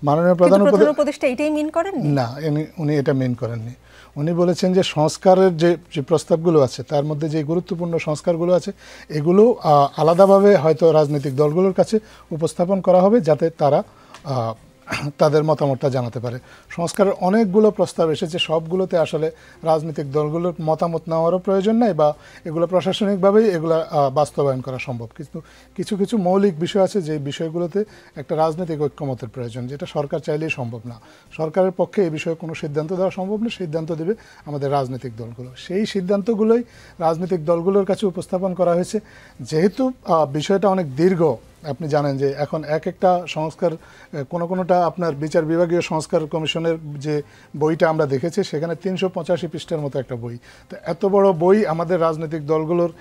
মাননীয় প্রধান উপদেষ্টা এটাই মিন করেননি? না, উনি এটা মিন করেননি। উনি বলেছেন যে সংস্কারের যে প্রস্তাবগুলো আছে তার মধ্যে যে গুরুত্বপূর্ণ সংস্কারগুলো আছে এগুলো আলাদাভাবে হয়তো রাজনৈতিক দলগুলোর কাছে উপস্থাপন করা হবে, যাতে তারা তাদের মতামতটা জানাতে পারে। সংস্কারের অনেকগুলো প্রস্তাব এসেছে, সবগুলোতে আসলে রাজনৈতিক দলগুলোর মতামত নেওয়ারও প্রয়োজন নাই বা এগুলো প্রশাসনিকভাবেই এগুলো বাস্তবায়ন করা সম্ভব। কিন্তু কিছু কিছু মৌলিক বিষয় আছে যে বিষয়গুলোতে একটা রাজনৈতিক ঐক্যমতের প্রয়োজন, যেটা সরকার চাইলেই সম্ভব না। সরকারের পক্ষে এই বিষয়ে কোনো সিদ্ধান্ত দেওয়া সম্ভব না, সিদ্ধান্ত দেবে আমাদের রাজনৈতিক দলগুলো। সেই সিদ্ধান্তগুলোই রাজনৈতিক দলগুলোর কাছে উপস্থাপন করা হয়েছে। যেহেতু বিষয়টা অনেক দীর্ঘ, আপনি জানেন যে এখন এক একটা সংস্কার কোনোটা আপনার বিচার বিভাগীয় সংস্কার কমিশনের যে বইটা আমরা দেখেছি সেখানে 385 পৃষ্ঠার মতো একটা বই। তো এত বড় বই আমাদের রাজনৈতিক দলগুলোর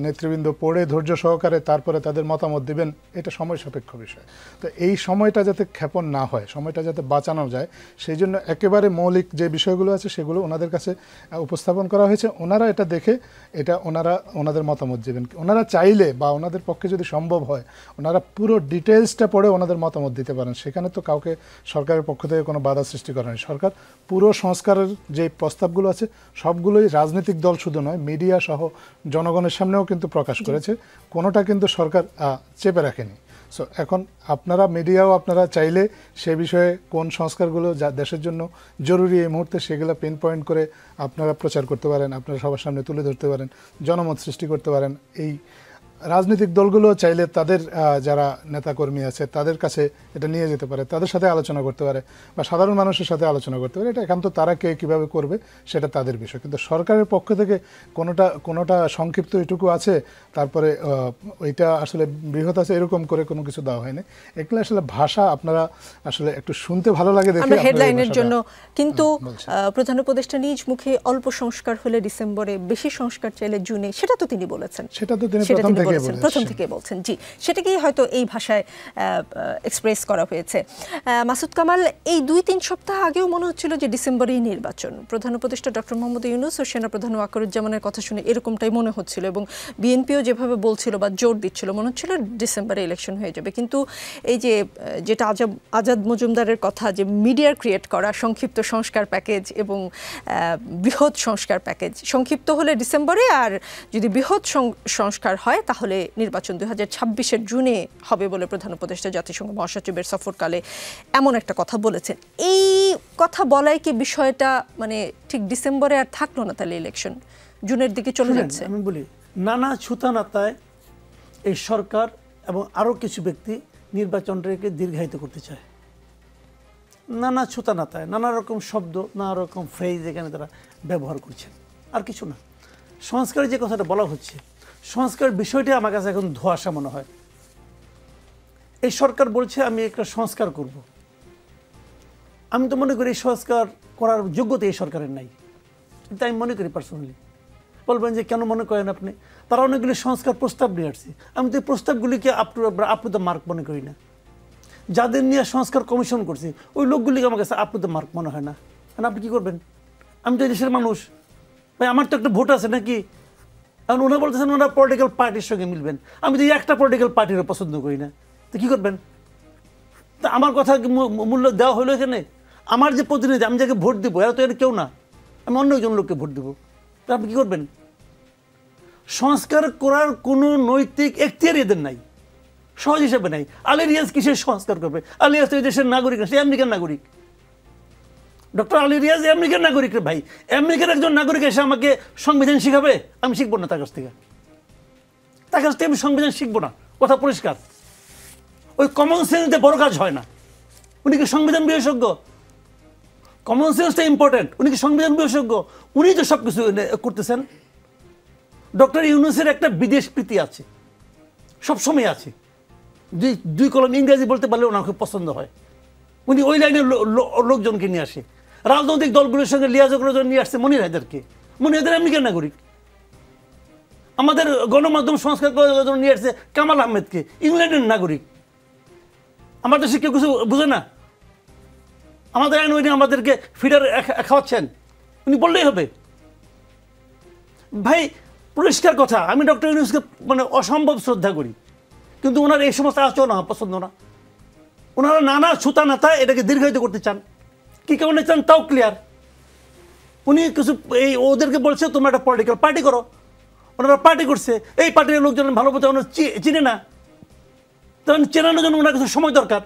নেতৃবৃন্দ পড়ে ধৈর্য সহকারে তারপরে তাদের মতামত দেবেন, এটা সময় সাপেক্ষ বিষয়। তো এই সময়টা যাতে ক্ষেপণ না হয়, সময়টা যাতে বাঁচানো যায়, সেই জন্য একেবারে মৌলিক যে বিষয়গুলো আছে সেগুলো ওনাদের কাছে উপস্থাপন করা হয়েছে। ওনারা এটা দেখে এটা ওনাদের মতামত দেবেন। ওনারা চাইলে বা ওনাদের পক্ষে যদি সম্ভব হয় ওনারা পুরো ডিটেলসটা পড়ে ওনাদের মতামত দিতে পারেন। সেখানে তো কাউকে সরকারের পক্ষ থেকে কোনো বাধা সৃষ্টি করা নেই। সরকার পুরো সংস্কারের যে প্রস্তাবগুলো আছে সবগুলোই রাজনৈতিক দল শুধু নয়, মিডিয়া সহ জনগণের সামনেও কিন্তু প্রকাশ করেছে, কোনোটা কিন্তু সরকার চেপে রাখেনি। সো এখন আপনারা মিডিয়াও আপনারা চাইলে সে বিষয়ে কোন সংস্কারগুলো যা দেশের জন্য জরুরি এই মুহূর্তে সেগুলো পিন পয়েন্ট করে আপনারা প্রচার করতে পারেন, আপনারা সবার সামনে তুলে ধরতে পারেন, জনমত সৃষ্টি করতে পারেন। এই রাজনৈতিক দলগুলো চাইলে তাদের যারা নেতাকর্মী আছে তাদের কাছে এটা নিয়ে যেতে পারে, তাদের সাথে আলোচনা করতে পারে বা সাধারণ মানুষের সাথে আলোচনা করতে পারে। এটা একান্ত তারা কে কীভাবে করবে সেটা তাদের বিষয়। কিন্তু সরকারের পক্ষ থেকে কোনোটা সংক্ষিপ্ত এটুকু আছে, তারপরে ওইটা আসলে বৃহৎ আছে, এরকম করে কোনো কিছু দেওয়া হয়নি। এগুলো আসলে ভাষা আপনারা আসলে একটু শুনতে ভালো লাগে দেখে হেডলাইনের জন্য। কিন্তু প্রধান উপদেষ্টা নিজ মুখে অল্প সংস্কার হলে ডিসেম্বরে, বেশি সংস্কার চাইলে জুনে, সেটা তো তিনি বলেছেন, সেটা তো তিনি প্রথম থেকে বলছেন। জি, সেটাকেই হয়তো এই ভাষায় এক্সপ্রেস করা হয়েছে। মাসুদ কামাল, এই 2-3 সপ্তাহ আগেও মনে হচ্ছিল যে ডিসেম্বরেই নির্বাচন। প্রধান উপদেষ্টা ডক্টর মোহাম্মদ ইউনূস ও সেনাপ্রধান ওয়াকারুজ্জামানের কথা শুনে এরকমটাই মনে হচ্ছিল এবং বিএনপিও যেভাবে বলছিল বা জোর দিচ্ছিল মনে হচ্ছিল ডিসেম্বরে ইলেকশন হয়ে যাবে। কিন্তু এই যে যেটা আজাদ মজুমদারের কথা, যে মিডিয়ার ক্রিয়েট করা সংক্ষিপ্ত সংস্কার প্যাকেজ এবং বৃহৎ সংস্কার প্যাকেজ, সংক্ষিপ্ত হলে ডিসেম্বরে আর যদি বৃহৎ সংস্কার হয় তাহলে তাহলে নির্বাচন 2026-এর জুনে হবে বলে প্রধান উপদেষ্টা জাতিসংঘ মহাসচিবের সফরকালে এমন একটা কথা বলেছেন। এই কথা বলাই কি বিষয়টা মানে ঠিক ডিসেম্বরে আর থাকলো না, তাহলে ইলেকশন জুনের দিকে চলে যাচ্ছে? আমি বলি নানা ছুতানাতায় এই সরকার এবং আরও কিছু ব্যক্তি নির্বাচনটাকে দীর্ঘায়িত করতে চায়। নানা ছুতানাতায় নানা রকম শব্দ, নানা রকম ফ্রেজ এখানে তারা ব্যবহার করছে, আর কিছু না। সংস্কারের যে কথাটা বলা হচ্ছে, সংস্কার বিষয়টি আমার কাছে এখন ধোঁয়াশা মনে হয়। এই সরকার বলছে আমি একটা সংস্কার করব। আমি তো মনে করি এই সংস্কার করার যোগ্যতা এই সরকারের নাই, কিন্তু আমি মনে করি পার্সোনালি। বলবেন যে কেন মনে করেন আপনি? তারা অনেকগুলি সংস্কার প্রস্তাব নিয়ে আসছে, আমি তো এই প্রস্তাবগুলিকে আপ টু দ্য মার্ক মনে করি না। যাদের নিয়ে সংস্কার কমিশন করছে ওই লোকগুলিকে আমার কাছে আপ টু দ্য মার্ক মনে হয় না। কারণ আপনি কী করবেন? আমি তো এই দেশের মানুষ ভাই, আমার তো একটা ভোট আছে নাকি? কারণ ওনারা বলতেছেন ওনারা পলিটিক্যাল পার্টির সঙ্গে মিলবেন, আমি তো একটা পলিটিক্যাল পার্টিরও পছন্দ করি না, তো কী করবেন? তা আমার কথা মূল্য দেওয়া হলো এখানে? আমার যে প্রতিনিধি, আমি যাকে ভোট দেবো এরা তো এর কেউ না, আমি অন্য একজন লোককে ভোট দেবো, তা আপনি কী করবেন? সংস্কার করার কোনো নৈতিক এখতিয়ার এদের নাই, সহজ হিসাবে নাই। আলী রিয়াজ কিসের সংস্কার করবে? আলী রিয়াজ তো এই দেশের নাগরিক না, সে আমেরিকান নাগরিক। ডক্টর আলী রিয়াজ আমেরিকান নাগরিক রে ভাই, আমেরিকার একজন নাগরিক এসে আমাকে সংবিধান শিখাবে? আমি শিখবো না তার কাছ থেকে, আমি সংবিধান শিখবো না, কথা পরিষ্কার। ওই কমন সেন্সে বড় কাজ হয় না। উনি কি সংবিধান বিশেষজ্ঞ? কমন সেন্সটা ইম্পর্টেন্ট। উনি কি সংবিধান বিশেষজ্ঞ? উনি তো সব কিছু করতেছেন। ডক্টর ইউনূসের একটা বিদেশ প্রীতি আছে, সবসময় আছে। দুই কলম ইংরেজি বলতে পারলে ওনার খুব পছন্দ হয়। উনি ওই লাইনের লোকজনকে নিয়ে আসে, রাজনৈতিক দলগুলোর সঙ্গে লিয়াজোগ নিয়ে আসছে মনির হায়দারকে। মনির হায়দার আমেরিকার নাগরিক। আমাদের গণমাধ্যম সংস্কার করার জন্য নিয়ে আসছে কামাল আহমেদকে, ইংল্যান্ডের নাগরিক। আমার দেশে কেউ কিছু বুঝে না? আমাদের আইন উনি আমাদেরকে ফিডার খাওয়াচ্ছেন, উনি বললেই হবে। ভাই পরিষ্কার কথা, আমি ডক্টর ইউনূসকে মানে অসম্ভব শ্রদ্ধা করি, কিন্তু ওনার এই সমস্ত আচরণ আমার পছন্দ না। ওনারা নানা ছুতা নাতায় এটাকে দীর্ঘায়িত করতে চান, কী কারণে চান তাও ক্লিয়ার। উনি কিছু এই ওদেরকে বলছে তোমরা একটা পলিটিক্যাল পার্টি করো, ওনারা পার্টি করছে। এই পার্টির লোকজন ভালো মতো ওনারা চিনে না, তখন চেনানোর জন্য ওনার কিছু সময় দরকার।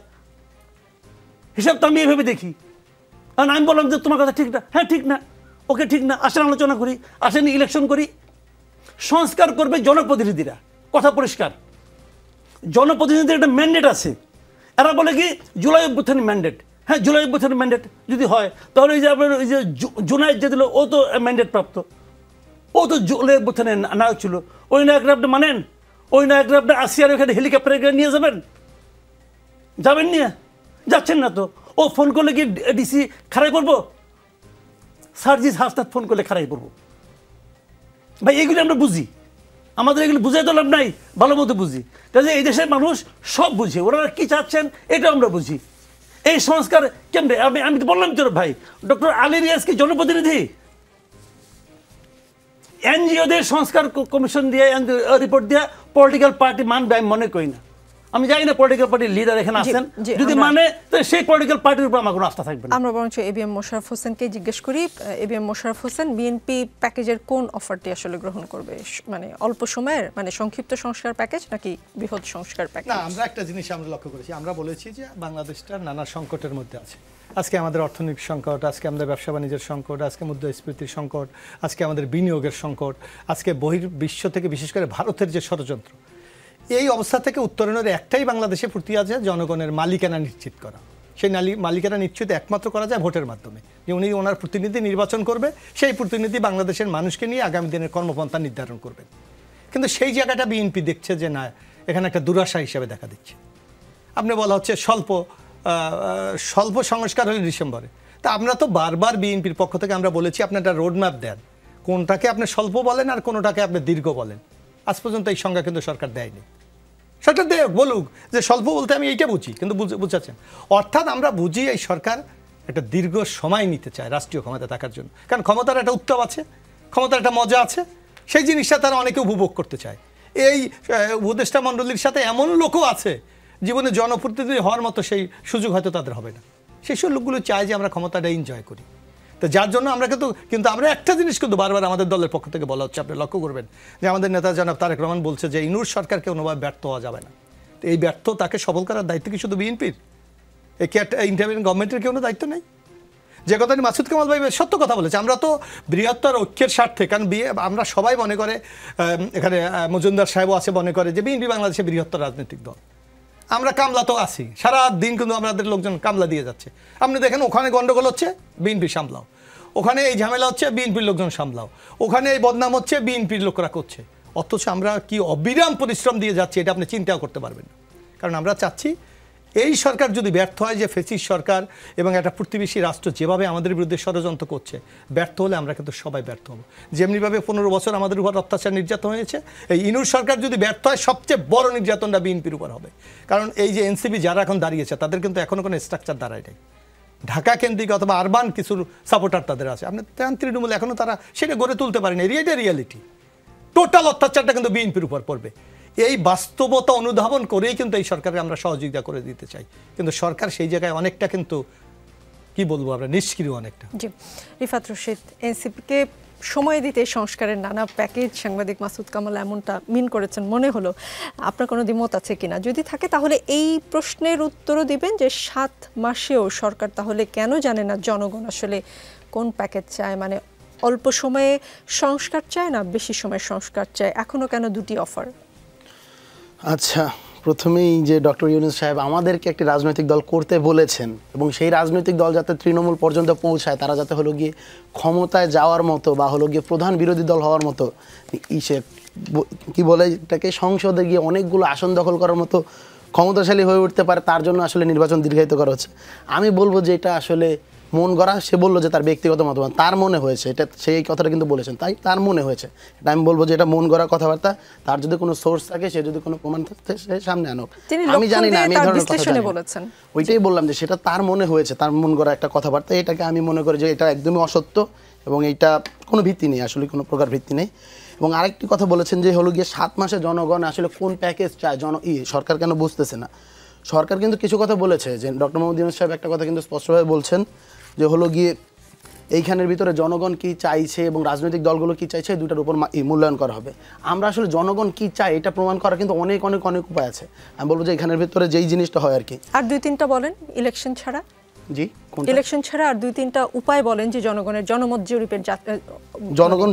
হিসাব তো আমি এইভাবে দেখি। কারণ আমি বললাম যে তোমার কথা ঠিক না, হ্যাঁ ঠিক না, ওকে ঠিক না, আসেন আলোচনা করি, আসেন ইলেকশন করি। সংস্কার করবে জনপ্রতিনিধিরা, কথা পরিষ্কার। জনপ্রতিনিধিদের একটা ম্যান্ডেট আছে। এরা বলে কি জুলাই অভ্যুত্থানের ম্যান্ডেট, হ্যাঁ জুলাই অভ্যুত্থানের ম্যান্ডেট যদি হয় তাহলে ওই যে আপনার ওই যে জুনায়েদ যে দিল ও তো ম্যান্ডেট প্রাপ্ত, ও তো জুলাই অভ্যুত্থানের নায়ক ছিল। ওই নায়করা আপনি মানেন? ওই নায়করা আপনি আসিয়ার ওখানে হেলিকপ্টারে নিয়ে যাবেন? যাবেন নিয়ে? যাচ্ছেন না তো। ও ফোন করলে কি ডিসি খারাই পড়বো? সার্জিস হাসনাত ফোন করলে খারাই পড়বো? ভাই এগুলি আমরা বুঝি, আমাদের এগুলো বুঝে তো লাভ নাই, ভালো মতো বুঝি। কাজে এই দেশের মানুষ সব বুঝে, ওনারা কি চাচ্ছেন এটা আমরা বুঝি। এই সংস্কার কেমনে? আমি তো বললাম তোর ভাই, ডক্টর আলী রিয়াজ কি জনপ্রতিনিধি? এনজিওদের সংস্কার কমিশন দিয়ে রিপোর্ট দিয়ে পলিটিক্যাল পার্টি মানবে আমি মনে করি না। আমি জানি না পলিটিক্যাল পার্টির লিডার এখানে আছেন, যদি মানে তো সেই পলিটিক্যাল পার্টির উপর আমার কোনো আস্থা থাকবে না। আমরা বরঞ্চ এবিএম মোশাররফ হোসেনকে জিজ্ঞেস করি। এবিএম মোশাররফ হোসেন, বিএনপি প্যাকেজের কোন অফারটি আসলে গ্রহণ করবে? মানে অল্প সময়ের মানে সংক্ষিপ্ত সংস্কার প্যাকেজ নাকি বৃহৎ সংস্কার প্যাকেজ? না, আমরা একটা জিনিস আমরা লক্ষ্য করেছি, আমরা বলেছি যে বাংলাদেশটা নানা সংকটের মধ্যে আছে। আজকে আমাদের অর্থনৈতিক সংকট, আজকে আমাদের ব্যবসা বাণিজ্যের সংকট, আজকে মুদ্রাস্ফীতির সংকট, আজকে আমাদের বিনিয়োগের সংকট, আজকে বহির্বিশ্ব থেকে বিশেষ করে ভারতের যে ষড়যন্ত্র, এই অবস্থা থেকে উত্তরণের একটাই বাংলাদেশে ফুটি আছে, জনগণের মালিকানা নিশ্চিত করা। সেই মালিকানা নিশ্চিত একমাত্র করা যায় ভোটের মাধ্যমে, যে উনি ওনার প্রতিনিধি নির্বাচন করবে, সেই প্রতিনিধি বাংলাদেশের মানুষকে নিয়ে আগামী দিনের কর্মপন্থা নির্ধারণ করবেন। কিন্তু সেই জায়গাটা বিএনপি দেখছে যে না, এখানে একটা দুরাশা হিসাবে দেখা দিচ্ছে। আপনি বলা হচ্ছে স্বল্প সংস্কার হলে ডিসেম্বরে। তা আমরা তো বারবার বিএনপির পক্ষ থেকে আমরা বলেছি আপনি একটা রোডম্যাপ দেন, কোনটাকে আপনি স্বল্প বলেন আর কোনটাকে আপনি দীর্ঘ বলেন। আজ পর্যন্ত এই সংজ্ঞা কিন্তু সরকার দেয়নি। সরকার বলুক যে স্বল্প বলতে আমি এইটা বুঝি, কিন্তু বুঝাচ্ছেন অর্থাৎ আমরা বুঝি এই সরকার একটা দীর্ঘ সময় নিতে চায় রাষ্ট্রীয় ক্ষমতা থাকার জন্য। কারণ ক্ষমতার একটা উত্তাপ আছে, ক্ষমতার একটা মজা আছে, সেই জিনিসটা তারা অনেকে উপভোগ করতে চায়। এই উপদেষ্টা মণ্ডলীর সাথে এমন লোকও আছে জীবনে জনপ্রতিনিধি হওয়ার মতো সেই সুযোগ হয়তো তাদের হবে না। সেই সব লোকগুলো চায় যে আমরা ক্ষমতাটা এনজয় করি। তো যার জন্য আমরা কিন্তু আমরা একটা জিনিস কিন্তু বারবার আমাদের দলের পক্ষ থেকে বলা হচ্ছে, আপনি লক্ষ্য করবেন যে আমাদের নেতা জনাব তারেক রহমান বলছে যে ইনুর সরকারকে কোনোভাবে ব্যর্থ হওয়া যাবে না। তো এই ব্যর্থ তাকে সবল করার দায়িত্ব কি শুধু বিএনপির? এই ইন্টারভিউ গভর্নমেন্টের কোনো দায়িত্ব নেই? যে কথাটি মাসুদ কামাল ভাই সত্য কথা বলেছে, আমরা তো বৃহত্তর ঐক্যের স্বার্থে, কারণ আমরা সবাই মনে করে, এখানে মজুমদার সাহেবও আছে মনে করে যে বিএনপি বাংলাদেশে বৃহত্তর রাজনৈতিক দল। আমরা কামলা তো আছি, সারা দিন কিন্তু আমাদের লোকজন কামলা দিয়ে যাচ্ছে। আপনি দেখেন ওখানে গন্ডগোল হচ্ছে, বিএনপি সামলাও। ওখানে এই ঝামেলা হচ্ছে, বিএনপির লোকজন সামলাও। ওখানে এই বদনাম হচ্ছে, বিএনপির লোকরা করছে। অথচ আমরা কি অবিরাম পরিশ্রম দিয়ে যাচ্ছি, এটা আপনি চিন্তাও করতে পারবেন না। কারণ আমরা চাচ্ছি এই সরকার যদি ব্যর্থ হয়, যে ফেসিস্ট সরকার এবং একটা প্রতিবেশী রাষ্ট্র যেভাবে আমাদের বিরুদ্ধে ষড়যন্ত্র করছে, ব্যর্থ হলে আমরা কিন্তু সবাই ব্যর্থ হব। যেমনিভাবে 15 বছর আমাদের উপর অত্যাচার নির্যাতন হয়েছে, এই ইনুর সরকার যদি ব্যর্থ হয়, সবচেয়ে বড় নির্যাতনটা বিএনপির উপর হবে। কারণ এই যে এনসিপি যারা এখন দাঁড়িয়েছে, তাদের কিন্তু এখনও কোনো স্ট্রাকচার দাঁড়ায় নাই। ঢাকা কেন্দ্রিক অথবা আরবান কিছু সাপোর্টার তাদের আছে। আপনি তৃণমূল এখনও তারা সেটা গড়ে তুলতে পারেনি। এটা রিয়ালিটি। টোটাল অত্যাচারটা কিন্তু বিএনপির উপর পড়বে। এই বাস্তবতা অনুধাবন করেই কিন্তু এই সরকারকে আমরা সহযোগিতা করে দিতে চাই। কিন্তু সরকার সেই জায়গায় অনেকটা কিন্তু কি বলবো আমরা, নিষ্ক্রিয় অনেকটা। জি, রিফাত রশিদ, এনসিপিকে সময় দিতে সংস্কারের নানা প্যাকেজ সাংবাদিক মাসুদ কামাল এমনটা মিন করেছেন মনে হলো। আপনার কোনো দ্বিমত আছে কিনা? যদি থাকে তাহলে এই প্রশ্নের উত্তরও দিবেন যে 7 মাসেও সরকার তাহলে কেন জানে না জনগণ আসলে কোন প্যাকেজ চায়, মানে অল্প সময়ে সংস্কার চায় না বেশি সময় সংস্কার চায়, এখনো কেন দুটি অফার? আচ্ছা, প্রথমেই যে ডক্টর ইউনূস সাহেব আমাদেরকে একটি রাজনৈতিক দল করতে বলেছেন, এবং সেই রাজনৈতিক দল যাতে তৃণমূল পর্যন্ত পৌঁছায়, তারা যাতে হলো গিয়ে ক্ষমতায় যাওয়ার মতো বা হলো গিয়ে প্রধান বিরোধী দল হওয়ার মতো, কি বলে এটাকে, সংসদে গিয়ে অনেকগুলো আসন দখল করার মতো ক্ষমতাশালী হয়ে উঠতে পারে, তার জন্য আসলে নির্বাচন দীর্ঘায়িত করা হচ্ছে। আমি বলবো যে এটা আসলে মন গড়া। সে বললো যে তার ব্যক্তিগত মতামত, তার মনে হয়েছে, এটা সেই কথাটা কিন্তু বলেছেন, তাই তার মনে হয়েছে। এটা আমি বলবো যে এটা মন গড়া কথাবার্তা। তার যদি কোনো সোর্স থাকে, সে যদি কোনো প্রমাণ থাকে, সে সামনে আনুক। আমি জানি না, আমি এই ধরনের কথা বলেছেন, ওইটাই বললাম যে সেটা তার মনে হয়েছে, তার মন গড়া একটা কথাবার্তা। এটাকে আমি মনে করি যে এটা একদমই অসত্য এবং এইটা কোনো ভিত্তি নেই, আসলে কোনো প্রকার ভিত্তি নেই। এবং আরেকটি কথা বলেছেন যে হলো গিয়ে 7 মাসে জনগণ আসলে কোন প্যাকেজ চায়, সরকার কেন বুঝতেছে না। সরকার কিন্তু কিছু কথা বলেছে, যে ডক্টর মোহাম্মদ ইউনূস সাহেব একটা কথা কিন্তু স্পষ্টভাবে বলছেন যে হলো গিয়ে এইখানের ভিতরে জনগণ কি চাইছে এবং রাজনৈতিক দলগুলো কি চাইছে, দুটার উপর মূল্যায়ন করা হবে। আমরা আসলে জনগণ কি চায় এটা প্রমাণ করার কিন্তু অনেক অনেক অনেক উপায় আছে। আমি বলবো যে এখানের ভিতরে যেই জিনিসটা হয় আর কি। আর 2-3টা বলেন ইলেকশন ছাড়া। জি, ইলেকশন ছাড়া আর 2-3টা উপায় বলেন যে জনগণের জনমত জরিপের জনগণ।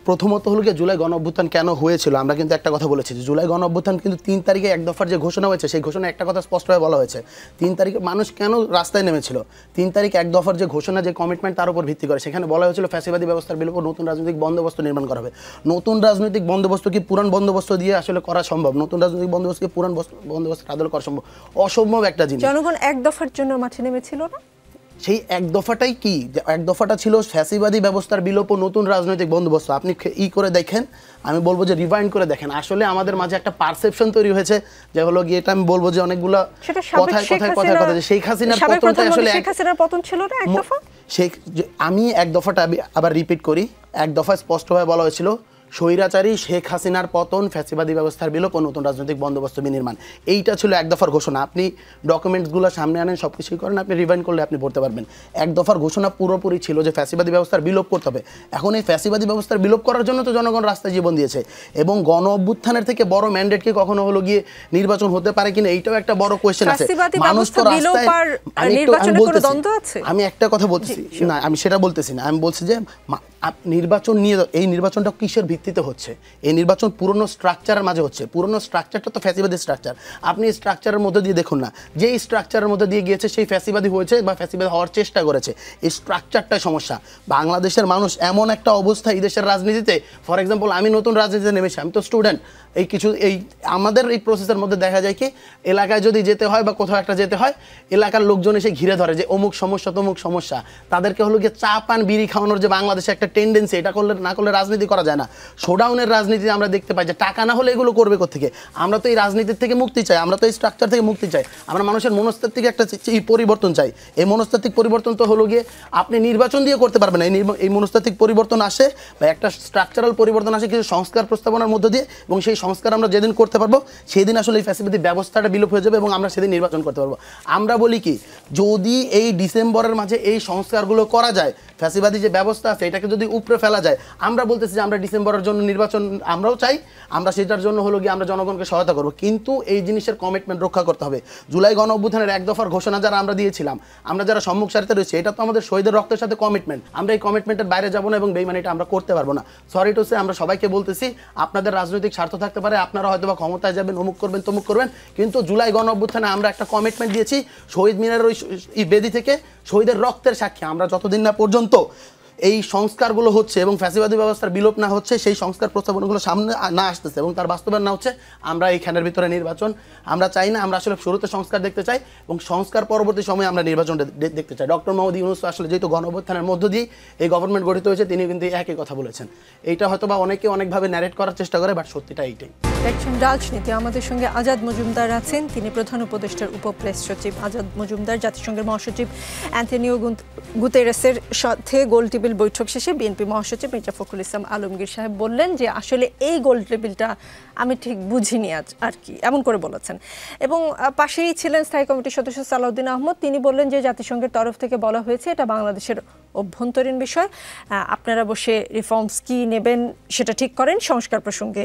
প্রথমত হলো গিয়ে জুলাই গণ অভ্যুত্থান কেন হয়েছিল, আমরা কিন্তু একটা কথা বলেছি যে জুলাই গণ অভ্যুত্থান কিন্তু 3 তারিখে এক দফার যে ঘোষণা হয়েছে, সেই ঘোষণা একটা কথা স্পষ্টভাবে বলা হয়েছে। 3 তারিখে মানুষ কেন রাস্তায় নেমেছিল, 3 তারিখ এক দফার যে ঘোষণা, যে কমিটমেন্ট, তার উপর ভিত্তি করে সেখানে বলা হয়েছিল ফ্যাসিবাদী ব্যবস্থার বিলোপ, নতুন রাজনৈতিক বন্দোবস্ত নির্মাণ করা হবে। নতুন রাজনৈতিক বন্দোবস্ত কি পুরান বন্দোবস্ত দিয়ে আসলে করা সম্ভব? নতুন রাজনৈতিক বন্দোবস্ত কি পুরান বন্দোবস্তের আদল করা সম্ভব? অসম্ভব একটা জিনিস। জনগণ এক দফার জন্য মাঠে নেমেছিল না? সেই এক দফাটাই কি, এক দফাটা ছিল ফ্যাসিবাদী ব্যবস্থার বিলোপ ও নতুন রাজনৈতিক বন্দোবস্ত। আপনি করে দেখেন, আমি বলবো যে রিভাইন্ড করে দেখেন, আসলে আমাদের মাঝে একটা পারসেপশন তৈরি হয়েছে যে হলো গিয়ে, এটা আমি বলবো যে অনেকগুলো কথা যে শেখ হাসিনার পতনটা আসলে শেখ হাসিনার পতন ছিল না এক দফা। আমি এক দফাটা আবার রিপিট করি, এক দফা স্পষ্টভাবে বলা হয়েছিল স্বৈরাচারী শেখ হাসিনার পতন, ফ্যাসিবাদী ব্যবস্থার বিলোপ ও নতুন রাজনৈতিক বন্দোবস্ত বিনির্মাণ। এইটা ছিল এক দফার ঘোষণা। আপনি ডকুমেন্টসগুলো সামনে আনেন, সব কিছুই করেন, আপনি রিভাইন্ড করলে আপনি পড়তে পারবেন। এক দফার ঘোষণা পুরোপুরি ছিল যে ফ্যাসিবাদী ব্যবস্থার বিলোপ করতে হবে। এখন এই ফ্যাসিবাদী ব্যবস্থার বিলোপ করার জন্য তো জনগণ রাস্তায় জীবন দিয়েছে, এবং গণ অভ্যুত্থানের থেকে বড় ম্যান্ডেট কি কখনো হলো গিয়ে নির্বাচন হতে পারে কিনা, এইটাও একটা বড় কোয়েশ্চেন আছে। মানুষ তো রাস্তায়, আমি একটা কথা বলতেছি না, আমি সেটা বলতেছি না, আমি বলছি যে নির্বাচন নিয়ে, এই নির্বাচনটা কিসের ভিত্তিতে হচ্ছে? এই নির্বাচন পুরনো স্ট্রাকচারের মাঝে হচ্ছে। পুরনো স্ট্রাকচারটা তো ফ্যাসিবাদী স্ট্রাকচার। আপনি এই স্ট্রাকচারের মধ্যে দিয়ে দেখুন না, যে এই স্ট্রাকচারের মধ্যে দিয়ে গিয়েছে সেই ফ্যাসিবাদী হয়েছে বা ফ্যাসিবাদী হওয়ার চেষ্টা করেছে। এই স্ট্রাকচারটাই সমস্যা। বাংলাদেশের মানুষ এমন একটা অবস্থা এই দেশের রাজনীতিতে, ফর এক্সাম্পল আমি নতুন রাজনীতিতে নেমেছি, আমি তো স্টুডেন্ট, এই আমাদের এই প্রসেসের মধ্যে দেখা যায় কি, এলাকায় যদি যেতে হয় বা কোথাও একটা যেতে হয়, এলাকার লোকজন এসে ঘিরে ধরে যে অমুক সমস্যা তমুক সমস্যা। তাদেরকে হলো গিয়ে চা পান বিড়ি খাওয়ানোর যে বাংলাদেশে একটা টেন্ডেন্সি, এটা করলে না করলে রাজনীতি করা যায় না। শোডাউনের রাজনীতিতে আমরা দেখতে পাই যে টাকা না হলে এগুলো করবে কোত্থেকে? আমরা তো এই রাজনীতির থেকে মুক্তি চাই, আমরা তো এই স্ট্রাকচার থেকে মুক্তি চাই, আমরা মানুষের মনস্তাত্ত্বিক একটা পরিবর্তন চাই। এই মনস্তাত্ত্বিক পরিবর্তন তো হলো গিয়ে আপনি নির্বাচন দিয়ে করতে পারবেন না। এই মনস্তাত্ত্বিক পরিবর্তন আসে বা একটা স্ট্রাকচারাল পরিবর্তন আসে কিছু সংস্কার প্রস্তাবনার মধ্য দিয়ে, এবং সেই সংস্কার আমরা যেদিন করতে পারবো সেদিন আসলে এই ফ্যাসিবাদী ব্যবস্থাটা বিলোপ হয়ে যাবে এবং আমরা সেদিন নির্বাচন করতে পারবো। আমরা বলি কি, যদি এই ডিসেম্বরের মাঝে এই সংস্কারগুলো করা যায় ফ্যাসিবাদী যে ব্যবস্থা আছে এটাকে যদি উপরে ফেলা যায়, আমরা বলতেছি যে আমরা ডিসেম্বরের জন্য নির্বাচন আমরাও চাই, আমরা সেটার জন্য হলো গিয়ে আমরা জনগণকে সহায়তা করবো, কিন্তু এই জিনিসের কমিটমেন্ট রক্ষা করতে হবে। জুলাই গণ অভ্যুত্থানের 1 দফার ঘোষণা যারা আমরা দিয়েছিলাম, আমরা যারা সম্মুখ সারিতে রয়েছে, এটা তো আমাদের শহীদের রক্তের সাথে কমিটমেন্ট। আমরা এই কমিটমেন্টের বাইরে যাবো না এবং বেইমানিটা আমরা করতে পারবো না। সরি টু সে, আমরা সবাইকে বলতেছি আপনাদের রাজনৈতিক স্বার্থ থাকতে পারে, আপনারা হয়তো বা ক্ষমতায় যাবেন, অমুক করবেন তমুক করবেন, কিন্তু জুলাই গণ অভ্যুত্থানে আমরা একটা কমিটমেন্ট দিয়েছি শহীদ মিনারের ওই বেদি থেকে শহীদের রক্তের সাক্ষী আমরা যতদিন না পর্যন্ত এই সংস্কারগুলো হচ্ছে এবং ফ্যাসিবাদী ব্যবস্থার বিলোপ না হচ্ছে, সেই সংস্কার প্রস্তাবনাগুলো সামনে না আসতেছে এবং তার বাস্তবায়ন না হচ্ছে, আমরা এইখানের ভিতরে নির্বাচন আমরা চাই না। আমরা আসলে শুরুতে সংস্কার দেখতে চাই এবং সংস্কার পরবর্তী সময়ে আমরা নির্বাচন দেখতে চাই। ডক্টর মোহাম্মদ ইউনূস আসলে যেহেতু গণঅভ্যুত্থানের মধ্য দিয়ে এই গভর্নমেন্ট গঠিত হয়েছে, তিনি কিন্তু একই কথা বলেছেন। এইটা হয়তো বা অনেকে অনেকভাবে ন্যারেট করার চেষ্টা করে, বাট সত্যিটা এইটাই। দেখছেন রাজনীতি, আমাদের সঙ্গে আজাদ মজুমদার আছেন, তিনি প্রধান উপদেষ্টার উপপ্রেস সচিব। আজাদ মজুমদার জাতিসংঘের মহাসচিব অ্যান্টনিও গুতেরেসের সাথে গোল টেবিল বৈঠক শেষে বিএনপি মহাসচিব মির্জা ফখরুল ইসলাম আলমগীর সাহেব বললেন যে আসলে এই গোল টেবিলটা আমি ঠিক বুঝিনি আর কি, এমন করে বলেছেন। এবং পাশেই ছিলেন স্থায়ী কমিটির সদস্য সালাউদ্দিন আহমদ, তিনি বললেন যে জাতিসংঘের তরফ থেকে বলা হয়েছে এটা বাংলাদেশের অভ্যন্তরীণ বিষয়, আপনারা বসে রিফর্মস কি নেবেন সেটা ঠিক করেন, সংস্কার প্রসঙ্গে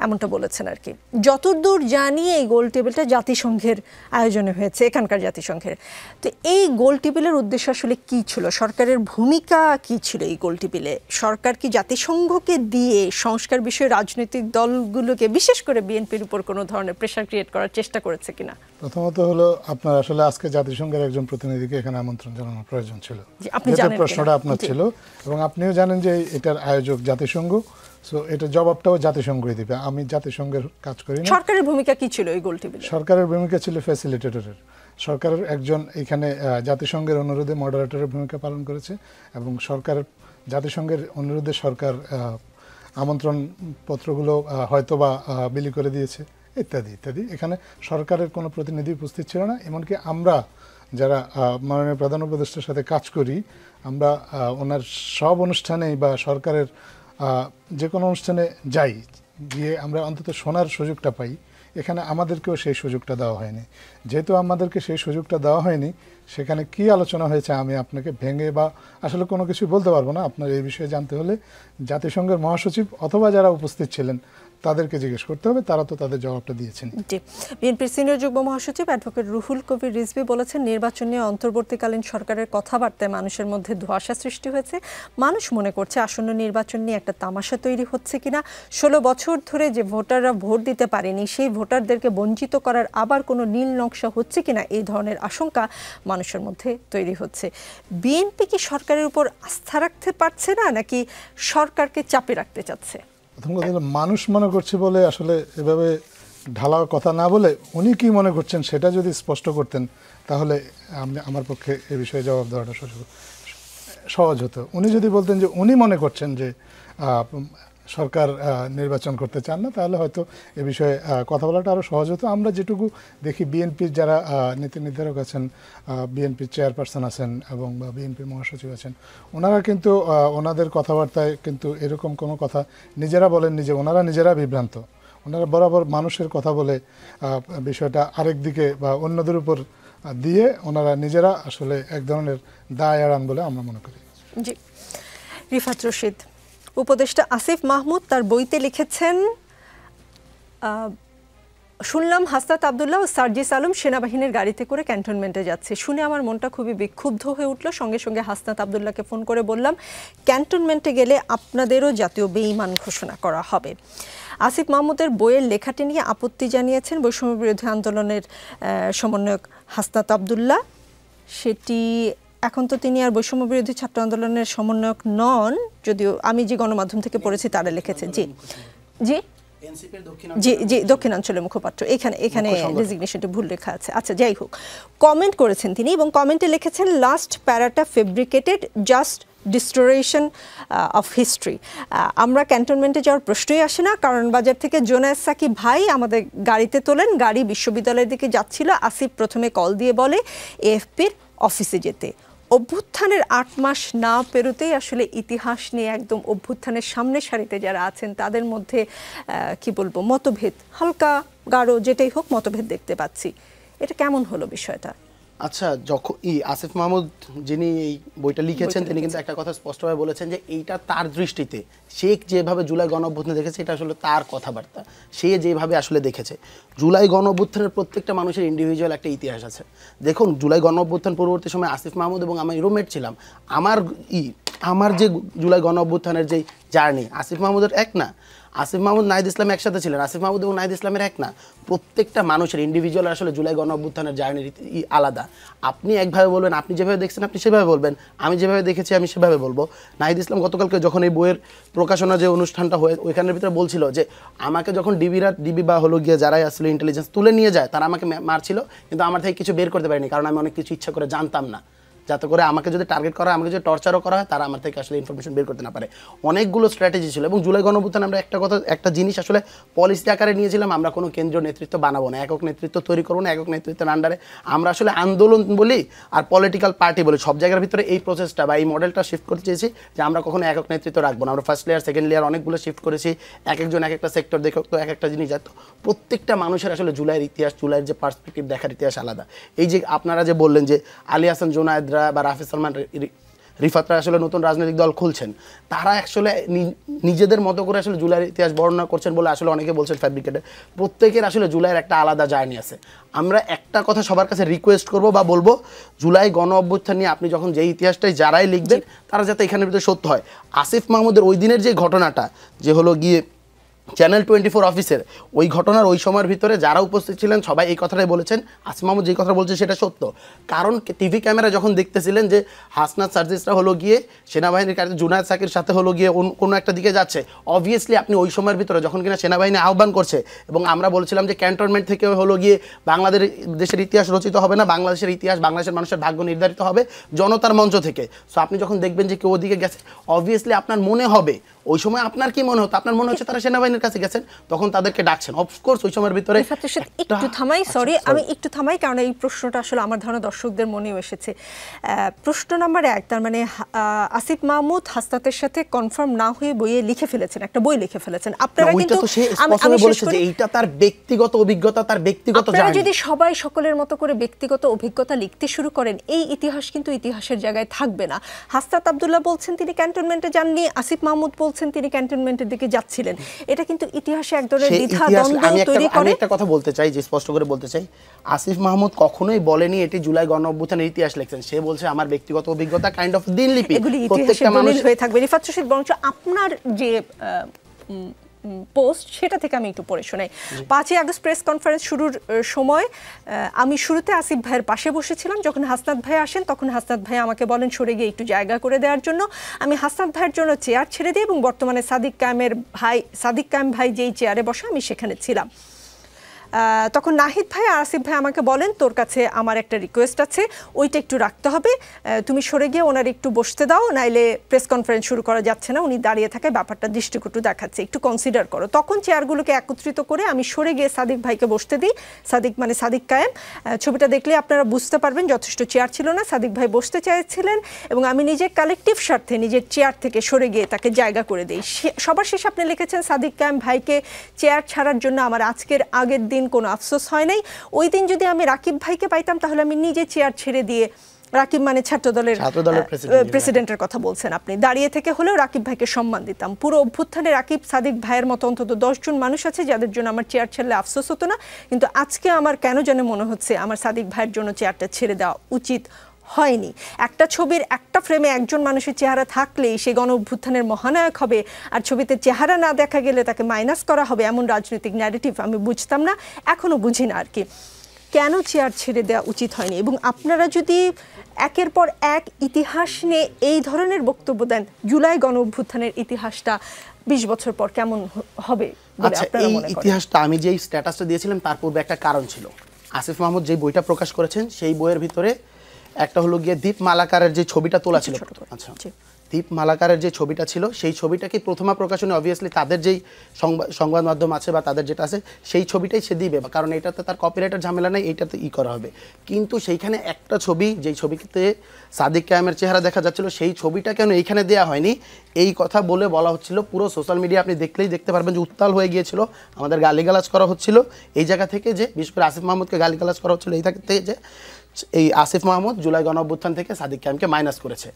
এমনটা বলেছেন আর কি। যতদূর জানি এই গোল টেবিলটা জাতিসংঘের আয়োজনে হয়েছে, এখানকার জাতিসংঘের। তো এই গোল টেবিলের উদ্দেশ্য আসলে কি ছিল, সরকারের ভূমিকা কি ছিল এই গোল টেবিলে? সরকার কি জাতিসংঘকে দিয়ে সংস্কার বিষয়ে রাজনৈতিক দলগুলোকে, বিশেষ করে বিএনপির উপর কোনো ধরনের প্রেশার ক্রিয়েট করার চেষ্টা করেছে কিনা? প্রথমত হলো আপনার আসলে আজকে জাতিসংঘের একজন প্রতিনিধিকে এখানে আমন্ত্রণ জানানোর প্রয়োজন ছিল, আপনি জানেন প্রশ্নটা আপনার ছিল, এবং আপনিও জানেন যে এটার আয়োজক জাতিসংঘ, সো এটা জবাবটাও জাতিসংঘই দিবে, আমি জাতিসংঘের কাজ করি না। সরকারের ভূমিকা কি ছিল এই গোল টেবিলে? সরকারের ভূমিকা ছিল ফ্যাসিলিটেটরের, সরকারের একজন এখানে জাতিসংঘের অনুরোধে মডারেটরের ভূমিকা পালন করেছে, এবং সরকারের জাতিসংঘের অনুরোধে সরকার আমন্ত্রণ পত্রগুলো হয়তোবা বিলি করে দিয়েছে, ইত্যাদি ইত্যাদি। এখানে সরকারের কোনো প্রতিনিধি উপস্থিত ছিল না। এমনকি আমরা যারা মাননীয় প্রধান উপদেষ্টার সাথে কাজ করি, আমরা ওনার সব অনুষ্ঠানেই বা সরকারের যে কোনো অনুষ্ঠানে যাই, গিয়ে আমরা অন্তত শোনার সুযোগটা পাই। এখানে আমাদেরকেও সেই সুযোগটা দেওয়া হয়নি। যেহেতু আমাদেরকে সেই সুযোগটা দেওয়া হয়নি, সেখানে কি আলোচনা হয়েছে আমি আপনাকে ভেঙে বা আসলে কোনো কিছু বলতে পারবো না। আপনার এই বিষয়ে জানতে হলে জাতিসংঘের মহাসচিব অথবা যারা উপস্থিত ছিলেন তাদেরকে জিজ্ঞেস করতে হবে, তারা তো তাদের জবাবটা দিয়েছেন। জি, বিএনপির সিনিয়র যুগ্ম মহাসচিব অ্যাডভোকেট রুহুল কবির রিজভী বলেছেন নির্বাচন নিয়ে অন্তর্বর্তীকালীন সরকারের কথাবার্তায় মানুষের মধ্যে ধোঁয়াশা সৃষ্টি হয়েছে। মানুষ মনে করছে আসন্ন নির্বাচন নিয়ে একটা তামাশা তৈরি হচ্ছে কিনা, 16 বছর ধরে যে ভোটাররা ভোট দিতে পারেনি সেই ভোটারদেরকে বঞ্চিত করার আবার কোনো নীল নকশা হচ্ছে কিনা, এই ধরনের আশঙ্কা মানুষের মধ্যে তৈরি হচ্ছে। বিএনপি কি সরকারের উপর আস্থা রাখতে পারছে না, নাকি সরকারকে চাপে রাখতে চাচ্ছে? প্রথম কথা হলো মানুষ মনে করছে বলে আসলে এভাবে ঢালা কথা না বলে উনি কি মনে করছেন সেটা যদি স্পষ্ট করতেন, তাহলে আমার পক্ষে এ বিষয়ে জবাব দেওয়াটা সহজ হতো। উনি যদি বলতেন যে উনি মনে করছেন যে সরকার নির্বাচন করতে চান না, তাহলে হয়তো এ বিষয়ে কথা বলাটা আরও সহজ হতো। আমরা যেটুকু দেখি বিএনপির যারা নীতি নির্ধারক আছেন, বিএনপির চেয়ারপারসন আছেন এবং বিএনপির মহাসচিব আছেন, ওনারা কিন্তু ওনাদের কথাবার্তায় কিন্তু এরকম কোনো কথা নিজেরা বলেননি যে ওনারা নিজেরা বিভ্রান্ত। ওনারা বরাবর মানুষের কথা বলে বিষয়টা আরেক দিকে বা অন্যদের উপর দিয়ে ওনারা নিজেরা আসলে এক ধরনের দায় এড়ান বলে আমরা মনে করি। জি, রিফাত রশিদ, উপদেষ্টা আসিফ মাহমুদ তার বইতে লিখেছেন, শুনলাম হাসনাত আবদুল্লাহ ও সার্জিস আলম সেনাবাহিনীর গাড়িতে করে ক্যান্টনমেন্টে যাচ্ছে। শুনে আমার মনটা খুবই বিক্ষুব্ধ হয়ে উঠল। সঙ্গে সঙ্গে হাসনাত আবদুল্লাহকে ফোন করে বললাম, ক্যান্টনমেন্টে গেলে আপনাদেরও জাতীয় বেঈমান ঘোষণা করা হবে। আসিফ মাহমুদের বইয়ের লেখাটি নিয়ে আপত্তি জানিয়েছেন বৈষম্য বিরোধী আন্দোলনের সমন্বয়ক হাসনাত আবদুল্লাহ। সেটি এখন তো তিনি আর বৈষম্য বিরোধী ছাত্র আন্দোলনের সমন্বয়ক নন, যদিও আমি যে গণমাধ্যম থেকে পড়েছি তারা লিখেছে। জি জি জি জি, দক্ষিণাঞ্চলের মুখপাত্র। এখানে ডেজিগনেশনটা ভুল লেখা আছে। আচ্ছা, যাই হোক, কমেন্ট করেছেন তিনি এবং কমেন্টে লিখেছেন, লাস্ট প্যারাটা fabricated, just distortion of history. আমরা ক্যান্টনমেন্টে যাওয়ার প্রশ্নই আসে না, কারণ বাজার থেকে জোনায়েদ সাকিব ভাই আমাদের গাড়িতে তোলেন, গাড়ি বিশ্ববিদ্যালয়ের দিকে যাচ্ছিল, আসিফ প্রথমে কল দিয়ে বলে এএফপির অফিসে যেতে। অভ্যুত্থানের 8 মাস না পেরোতেই আসলে ইতিহাস নিয়ে একদম অভ্যুত্থানের সামনের সারিতে যারা আছেন তাদের মধ্যে কি বলবো, মতভেদ, হালকা গাঢ় যেটাই হোক মতভেদ দেখতে পাচ্ছি। এটা কেমন হলো বিষয়টা? আচ্ছা, যখন আসিফ মাহমুদ যিনি এই বইটা লিখেছেন তিনি কিন্তু একটা কথা স্পষ্টভাবে বলেছেন যে এইটা তার দৃষ্টিতে সে যেভাবে জুলাই গণঅভ্যুত্থান দেখেছে এটা আসলে তার কথাবার্তা, সে যেভাবে আসলে দেখেছে। জুলাই গণঅভ্যুত্থানের প্রত্যেকটা মানুষের ইন্ডিভিজুয়াল একটা ইতিহাস আছে। দেখুন, জুলাই গণঅভ্যুত্থান পরবর্তী সময় আসিফ মাহমুদ এবং আমি রুমমেট ছিলাম। আমার যে জুলাই গণঅভ্যুত্থানের যে জার্নি, আসিফ মাহমুদের এক না, আসিফ মাহমুদ নাহিদ ইসলাম একসাথে ছিলেন, আসিফ মাহমুদ এবং নাহিদ ইসলামের এক না। প্রত্যেকটা মানুষের ইন্ডিভিজুয়াল আসলে জুলাই গণঅভ্যুত্থানের জার্নি আলাদা। আপনি একভাবে বলবেন, আপনি যেভাবে দেখছেন আপনি সেভাবে বলবেন, আমি যেভাবে দেখেছি আমি সেভাবে বলবো। নাহিদ ইসলাম গতকালকে যখন এই বইয়ের প্রকাশনা যে অনুষ্ঠানটা হয়ে ওইখানের ভিতরে বলছিল যে আমাকে যখন ডিবি বা হলো গিয়ে যারাই আসলে ইন্টেলিজেন্স তুলে নিয়ে যায় তারা আমাকে মারছিল, কিন্তু আমার থেকে কিছু বের করতে পারিনি, কারণ আমি অনেক কিছু ইচ্ছা করে জানতাম না, যাতে করে আমাকে যদি টার্গেট করা হয়, আমাকে যদি টর্চারও করা হয়, তারা আমার থেকে আসলে ইনফরমেশন বের করতে না পারে। অনেকগুলো স্ট্র্যাটেজি ছিল। এবং জুলাই গণঅভ্যুত্থানে আমরা একটা জিনিস আসলে পলিসি আকারে নিয়েছিলাম, আমরা কোনো কেন্দ্রীয় নেতৃত্ব বানাবো না, একক নেতৃত্ব তৈরি করবো না, একক নেতৃত্বের আন্ডারে আমরা আসলে আন্দোলন বলি আর পলিটিক্যাল পার্টি বলি, সব জায়গার ভিতরে এই প্রসেসটা বা এই মডেলটা শিফট করতে চেয়েছি যে আমরা কখনো একক নেতৃত্ব রাখবো না। আমরা ফার্স্ট লেয়ার সেকেন্ড লেয়ার অনেকগুলো শিফট করেছি, একজন এক একটা সেক্টর দেখো তো এক একটা জিনিস যেত। প্রত্যেকটা মানুষের আসলে জুলাইয়ের ইতিহাস, জুলাইয়ের যে পার্সপেক্টিভ দেখার ইতিহাস আলাদা। এই যে আপনারা যে বললেন যে আলী হাসান জোনায়েদরা বা রাফি সালমান রিফাতরা আসলে নতুন রাজনৈতিক দল খুলছেন, তারা আসলে নিজেদের মতো করে আসলে জুলাইয়ের ইতিহাস বর্ণনা করছেন বলে আসলে অনেকে বলছেন ফ্যাব্রিকেটেড। প্রত্যেকের আসলে জুলাইয়ের একটা আলাদা জার্নি আছে। আমরা একটা কথা সবার কাছে রিকোয়েস্ট করব বা বলবো, জুলাই গণ অভ্যুত্থান নিয়ে আপনি যখন যেই ইতিহাসটাই যারাই লিখবেন তারা যাতে এখানের ভিতরে সত্য হয়। আসিফ মাহমুদের ওই দিনের যে ঘটনাটা যে হলো গিয়ে চ্যানেল 24 অফিসের ওই ঘটনার ওই সময়ের ভিতরে যারা উপস্থিত ছিলেন সবাই এই কথাটাই বলেছেন, আসিফ মাহমুদ যে কথা বলছে সেটা সত্য। কারণ টিভি ক্যামেরা যখন দেখতেছিলেন যে হাসনাত সার্জিসরা হলো গিয়ে সেনাবাহিনীর কাছে জুনায়েদ সাকির সাথে হলো গিয়ে কোনো একটা দিকে যাচ্ছে, অবভিয়াসলি আপনি ওই সময়ের ভিতরে যখন কিনা সেনাবাহিনী আহ্বান করছে এবং আমরা বলছিলাম যে ক্যান্টনমেন্ট থেকে হলো গিয়ে দেশের ইতিহাস রচিত হবে না, বাংলাদেশের ইতিহাস, বাংলাদেশের মানুষের ভাগ্য নির্ধারিত হবে জনতার মঞ্চ থেকে। সো আপনি যখন দেখবেন যে কেউ ওদিকে গেছে, অবভিয়াসলি আপনার মনে হবে, ওই সময় আপনার কি মনে হতো? আপনার মনে হচ্ছে তারা সেনাবাহিনীর কাছে গেছেন, তখন তাদেরকে ডাকছেন। অফকোর্স ওই সময়ের ভিতরে একটু থামাই, সরি আমি একটু থামাই, কারণ এই প্রশ্নটা আসলে আমার ধারণা দর্শকদের মনেও এসেছে। প্রশ্ন নাম্বার 1, তার মানে আসিফ মাহমুদ হাসনাতের সাথে কনফার্ম না হয়ে বইয়ে লিখে ফেলেছেন, একটা বই লিখে ফেলেছেন। আপনারা কিন্তু আমি বলেছি যে এইটা তার ব্যক্তিগত অভিজ্ঞতা, তার ব্যক্তিগত জার্নি। আপনারা যদি সবাই সকলের মতো করে ব্যক্তিগত অভিজ্ঞতা লিখতে শুরু করেন, এই ইতিহাস কিন্তু ইতিহাসের জায়গায় থাকবে না। হাসনাত আব্দুল্লাহ বলছেন তিনি ক্যান্টনমেন্টে যাননি, আসিফ মাহমুদ বলছেন তিনি ক্যান্টনমেন্টের দিকে যাচ্ছিলেন। এটা কিন্তু ইতিহাসে এক ধরনের দ্বিধা দ্বন্দ্ব তৈরি করে। আমি একটা কথা বলতে চাই, যে স্পষ্ট করে বলতে চাই, আসিফ মাহমুদ কখনোই বলেনি এটি জুলাই গণ অভ্যুত্থানের ইতিহাস লিখছেন। সে বলছে আমার ব্যক্তিগত অভিজ্ঞতা, কাইন্ড অফ দিনলিপি, প্রত্যেকটা মানুষ হয়ে থাকবে। রিফাত রশিদ, বরঞ্চ আপনার যে পোস্ট সেটা থেকে আমি একটু পড়ে শোনাই। 5ই আগস্ট প্রেস কনফারেন্স শুরুর সময় আমি শুরুতে আসিফ ভাইয়ের পাশে বসেছিলাম। যখন হাসনাত ভাই আসেন তখন হাসনাত ভাই আমাকে বলেন সরে গিয়ে একটু জায়গা করে দেওয়ার জন্য। আমি হাসনাত ভাইয়ের জন্য চেয়ার ছেড়ে দিই এবং বর্তমানে সাদিক কায়েম ভাই যেই চেয়ারে বসা আমি সেখানে ছিলাম। তখন নাহিদ ভাই আর আসিফ ভাই আমাকে বলেন তোর কাছে আমার একটা রিকোয়েস্ট আছে, ওইটা একটু রাখতে হবে, তুমি সরে গিয়ে ওনার একটু বসতে দাও, নাইলে প্রেস কনফারেন্স শুরু করা যাচ্ছে না, উনি দাঁড়িয়ে থাকায় ব্যাপারটা দৃষ্টিকটু দেখাচ্ছে, একটু কনসিডার করো। তখন চেয়ারগুলোকে একত্রিত করে আমি সরে গিয়ে সাদিক ভাইকে বসতে দিই। সাদিক কায়েম, ছবিটা দেখলে আপনারা বুঝতে পারবেন যথেষ্ট চেয়ার ছিল না, সাদিক ভাই বসতে চাইছিলেন এবং আমি নিজের কালেকটিভ স্বার্থে নিজের চেয়ার থেকে সরে গিয়ে তাকে জায়গা করে দিই। সবার শেষে আপনি লিখেছেন সাদিক কায়েম ভাইকে চেয়ার ছাড়ার জন্য আমার আজকের আগের দিন কোনো আফসোস হয় নাই। ওই দিন যদি আমি রাকিব ভাইকে পাইতাম তাহলে আমি নিজে চেয়ার ছেড়ে দিয়ে, রাকিব মানে ছাত্রদলের প্রেসিডেন্টের কথা বলছেন আপনি, দাঁড়িয়ে থেকে হলেও রাকিব ভাইকে সম্মান দিতাম। পুরো অভ্যুত্থানে রাকিব সাদিক ভাইয়ের মতো অন্তত 10 জন মানুষ আছে যাদের জন্য আমার চেয়ার ছেড়লে আফসোস হতো না, কিন্তু আজকে আমার কেন যেন মনে হচ্ছে আমার সাদিক ভাইয়ের জন্য চেয়ারটা ছেড়ে দেওয়া উচিত হয়নি। একটা ছবির একটা ফ্রেমে একজন মানুষের চেহারা থাকলেই সে গণ অভ্যুত্থানের মহানায়ক হবে, আর ছবিতে চেহারা না দেখা গেলে তাকে মাইনাস করা হবে, এমন রাজনৈতিক ন্যারেটিভ আমি বুঝতাম না, এখনো বুঝি না আর কি, কেন চেয়ার ছেড়ে দেওয়া উচিত হয়নি। এবং আপনারা যদি একের পর এক ইতিহাস নিয়ে এই ধরনের বক্তব্য দেন, জুলাই গণ অভ্যুত্থানের ইতিহাসটা 20 বছর পর কেমন হবে বলে আপনারা মনে করেন? ইতিহাসটা আমি যেই স্ট্যাটাসটা দিয়েছিলাম তার পূর্বে একটা কারণ ছিল। আসিফ মাহমুদ যে বইটা প্রকাশ করেছেন সেই বইয়ের ভিতরে একটা হলো গিয়ে দীপ মালাকারের যে ছবিটা তোলা ছিল, আচ্ছা দীপ মালাকারের যে ছবিটা ছিল সেই ছবিটাকে প্রথমা প্রকাশনে অবভিয়াসলি তাদের যেই সংবাদ মাধ্যম আছে বা তাদের যেটা আছে সেই ছবিটাই সে দিবে, কারণ এটাতে তার কপিরাইটের ঝামেলা নেই, এইটাতে করা হবে। কিন্তু সেইখানে একটা ছবি, যেই ছবিতে সাদিক কায়েমের চেহারা দেখা যাচ্ছিল, সেই ছবিটা কেন এইখানে দেওয়া হয়নি এই কথা বলা হচ্ছিল। পুরো সোশ্যাল মিডিয়া আপনি দেখলেই দেখতে পারবেন যে উত্তাল হয়ে গিয়েছিল, আমাদের গালিগালাজ করা হচ্ছিল এই জায়গা থেকে, যে বিশেষ করে আসিফ মাহমুদকে গালিগালাজ করা হচ্ছিল এই থেকে যে এই আসিফ মাহমুদ জুলাই গণঅভ্যুত্থান থেকে সাদিক কায়েমকে মাইনাস করেছে।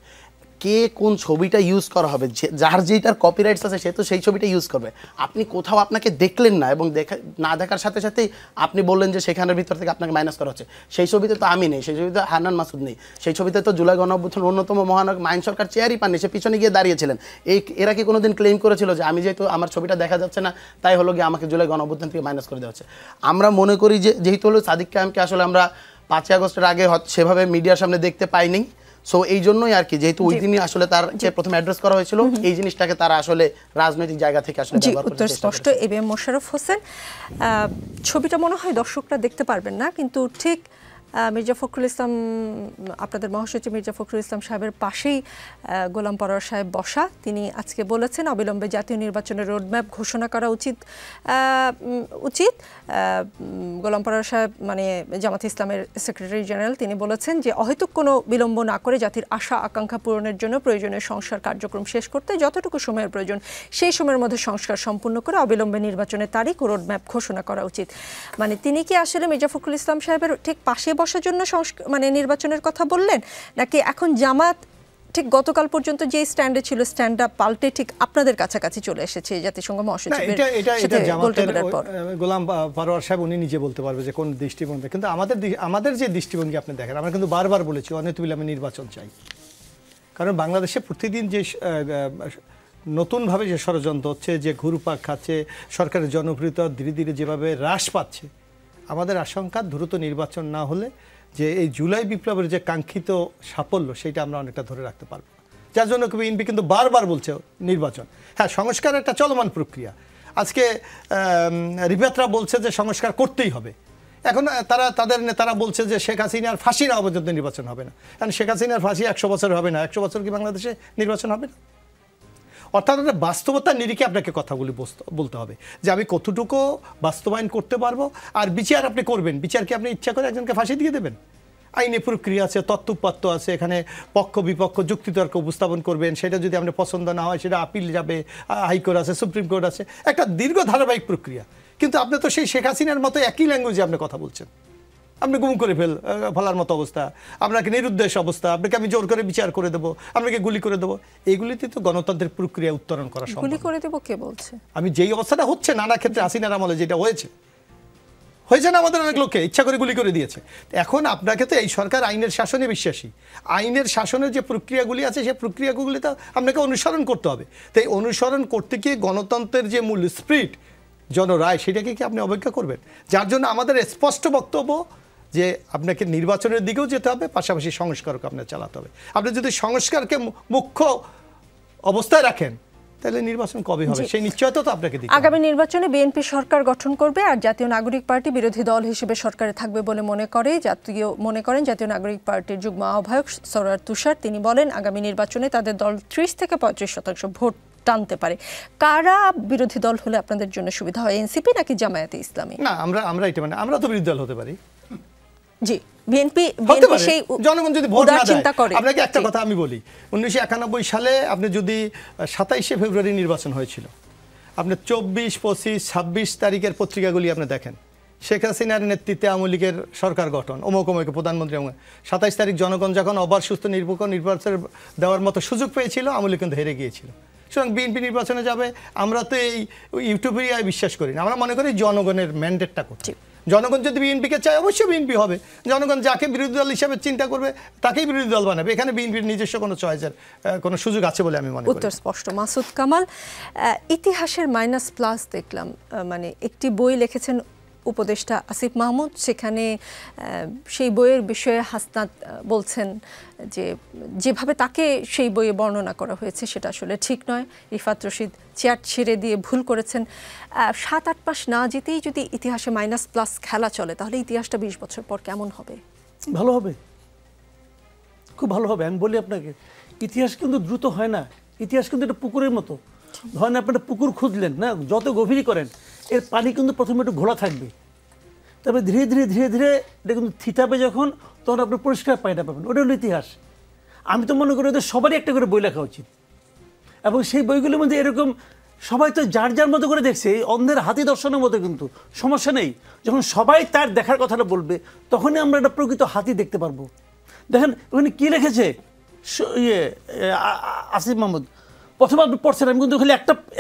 কে কোন ছবিটা ইউজ করা হবে, যার যেটার কপিরাইটস আছে সে তো সেই ছবিটা ইউজ করবে। আপনি কোথাও আপনাকে দেখলেন না এবং না দেখার সাথে সাথেই আপনি বললেন যে সেখানের ভিতর থেকে আপনাকে মাইনাস করা হচ্ছে। সেই ছবিতে তো আমি নেই, সেই ছবিতে হান্নান মাসুদ নেই, সেই ছবিতে তো জুলাই গণঅভ্যুত্থান অন্যতম মহানায়ক মাইন সরকার চেয়ারই পাননি, সে পিছনে গিয়ে দাঁড়িয়েছিলেন। এরা কি কোনোদিন ক্লেম করেছিল যে আমি যেহেতু আমার ছবিটা দেখা যাচ্ছে না তাই হলো গিয়ে আমাকে জুলাই গণঅভ্যুত্থান থেকে মাইনাস করে দেওয়া হচ্ছে? আমরা মনে করি যে যেহেতু হলো সাদিক কায়েমকে আসলে আমরা 5 আগস্টের আগে সেভাবে মিডিয়ার সামনে দেখতে পাইনি, সো এই জন্যই আর কি, যেহেতু ওই দিনই আসলে তারকে প্রথমে অ্যাড্রেস করা হয়েছিল, এই জিনিসটাকে তারা আসলে রাজনৈতিক জায়গা থেকে আসলে ব্যবহার করতে চেষ্টা স্পষ্ট। এবিএম মোশাররফ হোসেন, ছবিটা মনে হয় দর্শকরা দেখতে পারবেন না, কিন্তু ঠিক মির্জা ফখরুল ইসলাম, আপনাদের মহাসচিব মির্জা ফখরুল ইসলাম সাহেবের পাশেই গোলাম পরোয়ার সাহেব বসা। তিনি আজকে বলেছেন অবিলম্বে জাতীয় নির্বাচনের রোডম্যাপ ঘোষণা করা উচিত। গোলাম পরোয়ার সাহেব মানে জামাত ইসলামের সেক্রেটারি জেনারেল, তিনি বলেছেন যে অহেতুক কোনো বিলম্ব না করে জাতির আশা আকাঙ্ক্ষা পূরণের জন্য প্রয়োজনীয় সংস্কার কার্যক্রম শেষ করতে যতটুকু সময়ের প্রয়োজন সেই সময়ের মধ্যে সংস্কার সম্পূর্ণ করে অবিলম্বে নির্বাচনের তারিখ ও রোডম্যাপ ঘোষণা করা উচিত। মানে তিনি কি আসলে মির্জা ফখরুল ইসলাম সাহেবের ঠিক পাশে বসার জন্য মানে নির্বাচনের কথা বললেন, নাকি এখন জামাত ঠিক গতকাল পর্যন্ত যে স্ট্যান্ডে ছিল স্ট্যান্ডটা পাল্টে ঠিক আপনাদের কাছাকাছি চলে এসেছে জাতিসংঘ মহাসচিবের সাথে বলতে বলার পর? গোলাম পরোয়ার সাহেব উনি নিজে বলতে পারবে যে কোন দৃষ্টিভঙ্গি, কিন্তু আমাদের যে দৃষ্টিভঙ্গি আপনি দেখেন, আমরা কিন্তু বারবার বলেছি অনতিবিলম্বে নির্বাচন চাই। কারণ বাংলাদেশে প্রতিদিন যে নতুনভাবে যে ষড়যন্ত্র হচ্ছে, যে ঘুরপাক খাচ্ছে, সরকারের জনপ্রিয়তা ধীরে ধীরে যেভাবে হ্রাস পাচ্ছে, আমাদের আশঙ্কা দ্রুত নির্বাচন না হলে যে এই জুলাই বিপ্লবের যে কাঙ্ক্ষিত সাফল্য সেটা আমরা অনেকটা ধরে রাখতে পারবো। যার জন্য বিএনপি কিন্তু বারবার বলছে নির্বাচন, হ্যাঁ সংস্কার একটা চলমান প্রক্রিয়া। আজকে রিফাতরা বলছে যে সংস্কার করতেই হবে। এখন তাদের নেতারা বলছে যে শেখ হাসিনার ফাঁসি না পর্যন্ত নির্বাচন হবে না। কারণ শেখ হাসিনার ফাঁসি 100 বছর হবে না, 100 বছর কি বাংলাদেশে নির্বাচন হবে না? অর্থাৎ বাস্তবতার নিরিখে আপনাকে কথাগুলি বলতে হবে যে আমি কতটুকু বাস্তবায়ন করতে পারবো। আর বিচার আপনি করবেন, বিচার কি আপনি ইচ্ছা করে একজনকে ফাঁসি দিয়ে দেবেন? আইনি প্রক্রিয়া আছে, তত্ত্বপাত্য আছে, এখানে পক্ষ বিপক্ষ যুক্তিতর্ক উপস্থাপন করবেন, সেটা যদি আপনার পছন্দ না হয় সেটা আপিল যাবে, হাইকোর্ট আছে, সুপ্রিম কোর্ট আছে, একটা দীর্ঘ ধারাবাহিক প্রক্রিয়া। কিন্তু আপনি তো সেই শেখ হাসিনার মতো একই ল্যাঙ্গুয়েজে আপনি কথা বলছেন। আপনি গুম করে ফেলার মতো অবস্থা, আপনাকে নিরুদ্দেশ অবস্থা, আপনাকে আমি জোর করে বিচার করে দেবো, আপনাকে গুলি করে দেবো, এগুলিতে তো গণতন্ত্রের প্রক্রিয়া উত্তরণ করা সম্ভব। গুলি করে দেবো কে বলছে? আমি যেই অবস্থাটা হচ্ছে নানা ক্ষেত্রে হাসিনার আমলে যেটা হয়েছে না, আমাদের অনেক লোককে ইচ্ছা করে গুলি করে দিয়েছে। এখন আপনাকে তো এই সরকার আইনের শাসনে বিশ্বাসী, আইনের শাসনের যে প্রক্রিয়াগুলি আছে সেই প্রক্রিয়াগুলি তো আপনাকে অনুসরণ করতে হবে। তাই অনুসরণ করতে গিয়ে গণতন্ত্রের যে মূল স্পিরিট জনরায় সেটাকে কি আপনি অবজ্ঞা করবেন? যার জন্য আমাদের স্পষ্ট বক্তব্য যে আপনাকে নির্বাচনের দিকেও যেতে হবে, পাশাপাশি সংস্কারকে আপনার চালাতে হবে। আপনি যদি সংস্কারকে মুখ্য অবস্থায় রাখেন তাহলে নির্বাচন কবে হবে সেই নিশ্চয়তা তো আপনাকে দিতে হবে। আগামী নির্বাচনে বিএনপি সরকার গঠন করবে আর জাতীয় নাগরিক পার্টি বিরোধী দল হিসেবে সরকারে থাকবে বলে মনে করেন জাতীয় নাগরিক পার্টির যুগ্ম আহ্বায়ক সরোয়ার তুষার। তিনি বলেন আগামী নির্বাচনে তাদের দল 30 থেকে 35% ভোট টানতে পারে। কারা বিরোধী দল হলে আপনাদের জন্য সুবিধা হয়, এনসিপি নাকি জামায়াতে ইসলামী? না, আমরা এটা মানে আমরা তো বিরোধী দল হতে পারি। জি, বিএনপি সেই জনগণ যদি ভোট না চিন্তা করে। আপনাকে একটা কথা আমি বলি, 1991 সালে আপনি যদি 27শে ফেব্রুয়ারি নির্বাচন হয়েছিল, আপনি 24, 25, 26 তারিখের পত্রিকাগুলি আপনি দেখেন, শেখ হাসিনার নেতৃত্বে আওয়ামী লীগের সরকার গঠন, অমুক প্রধানমন্ত্রী, 27 তারিখ জনগণ যখন অবাধ সুস্থ নির্বাচন দেওয়ার মতো সুযোগ পেয়েছিল, আওয়ামী লীগ কিন্তু হেরে গিয়েছিল। সুতরাং বিএনপি নির্বাচনে যাবে, আমরা তো এই ইউটিউবে বিশ্বাস করি না, আমরা মনে করি জনগণের ম্যান্ডেটটা করছি। জনগণ যদি বিএনপিকে চায় অবশ্যই বিএনপি হবে, জনগণ যাকে বিরোধী দল হিসেবে চিন্তা করবে তাকেই বিরোধী দল বানাবে। এখানে বিএনপির নিজস্ব কোনো চয়েসের কোনো সুযোগ আছে বলে আমি মনে করি। উত্তর স্পষ্ট। মাসুদ কামাল, ইতিহাসের মাইনাস প্লাস দেখলাম, মানে একটি বই লিখেছেন উপদেষ্টা আসিফ মাহমুদ, সেখানে সেই বইয়ের বিষয়ে হাসনাত বলছেন যে যেভাবে তাকে সেই বইয়ে বর্ণনা করা হয়েছে সেটা আসলে ঠিক নয়। রিফাত রশিদ চেয়ার ছেড়ে দিয়ে ভুল করেছেন। 7-8 মাস না যেতেই যদি ইতিহাসে মাইনাস প্লাস খেলা চলে তাহলে ইতিহাসটা 20 বছর পর কেমন হবে? ভালো হবে, খুব ভালো হবে। আমি বলি আপনাকে, ইতিহাস কিন্তু দ্রুত হয় না, ইতিহাস কিন্তু একটা পুকুরের মতো। ধরেন আপনি একটা পুকুর খুঁজলেন না, যত গভীরই করেন এর পানি কিন্তু প্রথমে একটু ঘোলা থাকবে, তবে ধীরে ধীরে ধীরে ধীরে এটা কিন্তু থিতাবে যখন, তখন আপনি পরিষ্কার পানিটা পাবেন। ওটা হলো ইতিহাস। আমি তো মনে করি ওদের সবারই একটা করে বই লেখা উচিত, এবং সেই বইগুলোর মধ্যে এরকম সবাই তো যার যার মতো করে দেখছে, এই অন্ধের হাতি দর্শনের মতো, কিন্তু সমস্যা নেই। যখন সবাই তার দেখার কথাটা বলবে তখনই আমরা একটা প্রকৃত হাতি দেখতে পারবো। দেখেন ওখানে কি লিখেছে আসিফ মাহমুদ, প্রথমে আপনি পড়ছেন, আমি কিন্তু খালি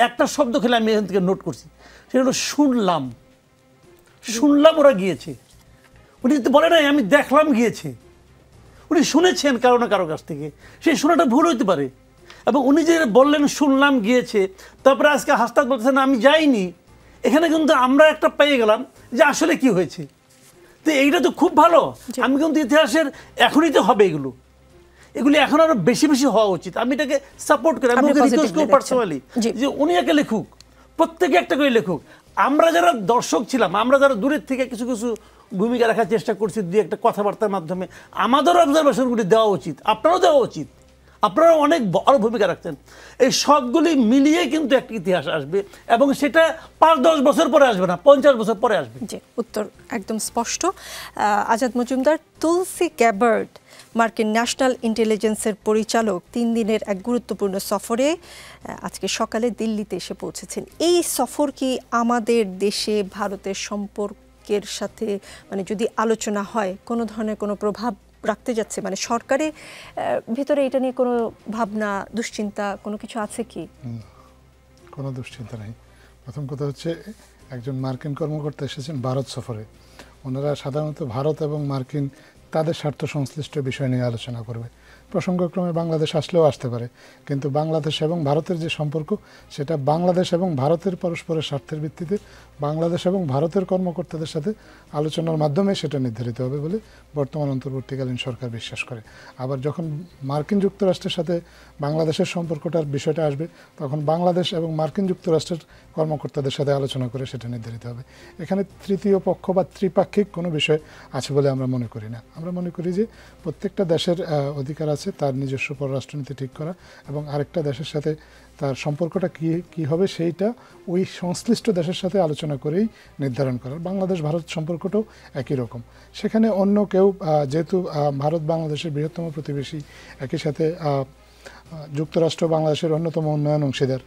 একটা শব্দ খেলে আমি এখান থেকে নোট করছি, সেটা হলো শুনলাম। শুনলাম ওরা গিয়েছে, উনি কিন্তু বলে নাই আমি দেখলাম গিয়েছে, উনি শুনেছেন কারো না কারো কাছ থেকে। সেই শোনাটা ভুল হইতে পারে, এবং উনি যে বললেন শুনলাম গিয়েছে, তারপরে আজকে হাসতাক বলতেছেন আমি যাইনি, এখানে কিন্তু আমরা একটা পেয়ে গেলাম যে আসলে কি হয়েছে। তো এইটা তো খুব ভালো। আমি কিন্তু ইতিহাসের এখনই তো হবে এগুলি এখন আরো বেশি বেশি হওয়া উচিত। আমি এটাকে সাপোর্ট করি, আমি রিকোয়েস্ট করি পার্সোনালি যে উনি একে লেখুক, প্রত্যেকে একটা করে লেখুক। আমরা যারা দর্শক ছিলাম, আমরা যারা দূরের থেকে কিছু কিছু ভূমিকা রাখার চেষ্টা করছি দুই একটা কথাবার্তার মাধ্যমে, আমাদের অবজারভেশনগুলি দেওয়া উচিত, আপনারাও দেওয়া উচিত। আপনারা অনেক বড় ভূমিকা রাখছেন। এই সবগুলি মিলিয়ে কিন্তু একটা ইতিহাস আসবে, এবং সেটা 5-10 বছর পরে আসবে না, 50 বছর পরে আসবে। জি, উত্তর একদম স্পষ্ট। আজাদ মজুমদার, তুলসি গ্যাবার্ড মার্কিন ন্যাশনাল ইন্টেলিজেন্সের পরিচালক 3 দিনের এক গুরুত্বপূর্ণ সফরে আজকে সকালে দিল্লিতে এসে পৌঁছেছেন। এই সফর কি আমাদের দেশে ভারতের সম্পর্কের সাথে মানে যদি আলোচনা হয় কোনো ধরনের কোনো প্রভাব রাখতে যাচ্ছে? মানে সরকারের ভিতরে এটা নিয়ে কোনো ভাবনা, দুশ্চিন্তা কোনো কিছু আছে কি? কোনো দুশ্চিন্তা নেই। প্রথম কথা হচ্ছে একজন মার্কিন কর্মকর্তা এসেছেন ভারত সফরে। ওনারা সাধারণত ভারত এবং মার্কিন তাদের স্বার্থ সংশ্লিষ্ট বিষয় নিয়ে আলোচনা করবে। প্রসঙ্গক্রমে বাংলাদেশ আসলেও আসতে পারে, কিন্তু বাংলাদেশ এবং ভারতের যে সম্পর্ক, সেটা বাংলাদেশ এবং ভারতের পরস্পরের স্বার্থের ভিত্তিতে বাংলাদেশ এবং ভারতের কর্মকর্তাদের সাথে আলোচনার মাধ্যমে সেটা নির্ধারিত হবে বলে বর্তমান অন্তর্বর্তীকালীন সরকার বিশ্বাস করে। আবার যখন মার্কিন যুক্তরাষ্ট্রের সাথে বাংলাদেশের সম্পর্কটার বিষয়টা আসবে, তখন বাংলাদেশ এবং মার্কিন যুক্তরাষ্ট্রের কর্মকর্তাদের সাথে আলোচনা করে সেটা নির্ধারিত হবে। এখানে তৃতীয় পক্ষ বা ত্রিপাক্ষিক কোনো বিষয় আছে বলে আমরা মনে করি না। আমরা মনে করি যে প্রত্যেকটা দেশের অধিকার আছে তার নিজস্ব পররাষ্ট্রনীতি ঠিক করা, এবং আরেকটা দেশের সাথে তার সম্পর্কটা কী হবে সেইটা ওই সংশ্লিষ্ট দেশের সাথে আলোচনা করেই নির্ধারণ করার। বাংলাদেশ ভারত সম্পর্কটাও একই রকম। সেখানে অন্য কেউ, যেহেতু ভারত বাংলাদেশের বৃহত্তম প্রতিবেশী, একই সাথে যুক্তরাষ্ট্র বাংলাদেশের অন্যতম উন্নয়ন অংশীদার,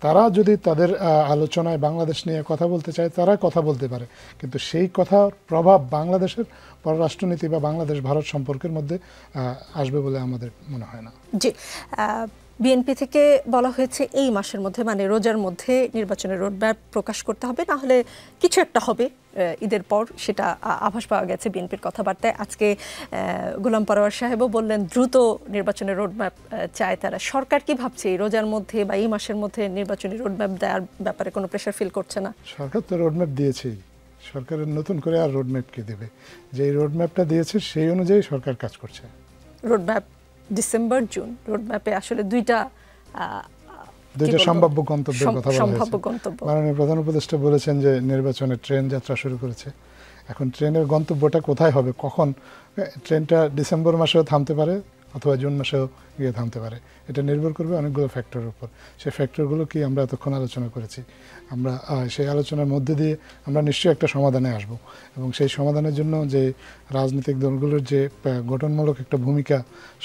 তারা যদি তাদের আলোচনায় বাংলাদেশ নিয়ে কথা বলতে চায় তারা কথা বলতে পারে, কিন্তু সেই কথার প্রভাব বাংলাদেশের পররাষ্ট্রনীতি বা বাংলাদেশ ভারত সম্পর্কের মধ্যে আসবে বলে আমাদের মনে হয় না। জি, বিএনপি থেকে বলা হয়েছে এই মাসের মধ্যে মানে রোজার মধ্যে নির্বাচনের রোডম্যাপ প্রকাশ করতে হবে, না হলে কিছু একটা হবে ঈদের পর, সেটা আভাস পাওয়া গেছে বিএনপির কথাবার্তায়। আজকে গোলাম পরোয়ার সাহেবও বললেন দ্রুত নির্বাচনের রোডম্যাপ চায় তারা। সরকার কি ভাবছে এই রোজার মধ্যে বা এই মাসের মধ্যে নির্বাচনী রোডম্যাপ দেওয়ার ব্যাপারে কোনো প্রেশার ফিল করছে না? সরকার তো রোডম্যাপ দিয়েছেই, সরকারের নতুন করে আর রোডম্যাপ কি দেবে? যে রোডম্যাপটা দিয়েছে সেই অনুযায়ী সরকার কাজ করছে। রোডম্যাপ ডিসেম্বর জুন, রোডম্যাপে আসলে দুইটা সম্ভাব্য গন্তব্যের কথা বলা হয়েছে। মাননীয় প্রধান উপদেষ্টা বলেছেন যে নির্বাচনের ট্রেন যাত্রা শুরু করেছে। এখন ট্রেনের গন্তব্যটা কোথায় হবে, কখন? ট্রেনটা ডিসেম্বর মাসেও থামতে পারে অথবা জুন মাসেও গিয়ে থামতে পারে। এটা নির্ভর করবে অনেকগুলো ফ্যাক্টরের উপর। সেই ফ্যাক্টরগুলো কি আমরা এতক্ষণ আলোচনা করেছি। আমরা সেই আলোচনার মধ্যে দিয়ে আমরা নিশ্চয়ই একটা সমাধানে আসব, এবং সেই সমাধানের জন্য যে রাজনৈতিক দলগুলোর যে গঠনমূলক একটা ভূমিকা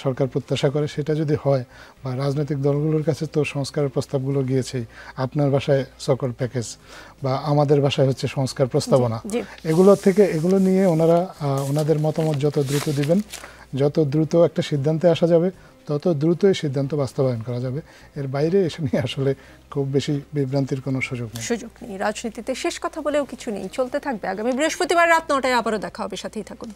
সরকার প্রত্যাশা করে, সেটা যদি হয়, বা রাজনৈতিক দলগুলোর কাছে তো সংস্কারের প্রস্তাবগুলো গিয়েছেই, আপনার ভাষায় সকল প্যাকেজ বা আমাদের ভাষায় হচ্ছে সংস্কার প্রস্তাবনা, এগুলো নিয়ে ওনারা ওনাদের মতামত যত দ্রুত দিবেন, যত দ্রুত একটা সিদ্ধান্তে আসা যাবে, তত দ্রুতই সিদ্ধান্ত বাস্তবায়ন করা যাবে। এর বাইরে এসে নিয়ে আসলে খুব বেশি বিভ্রান্তির কোনো সুযোগ নেই। রাজনীতিতে শেষ কথা বলেও কিছু নেই, চলতে থাকবে। আগামী বৃহস্পতিবার রাত 9টায় আবারও দেখা হবে, সাথেই থাকুন।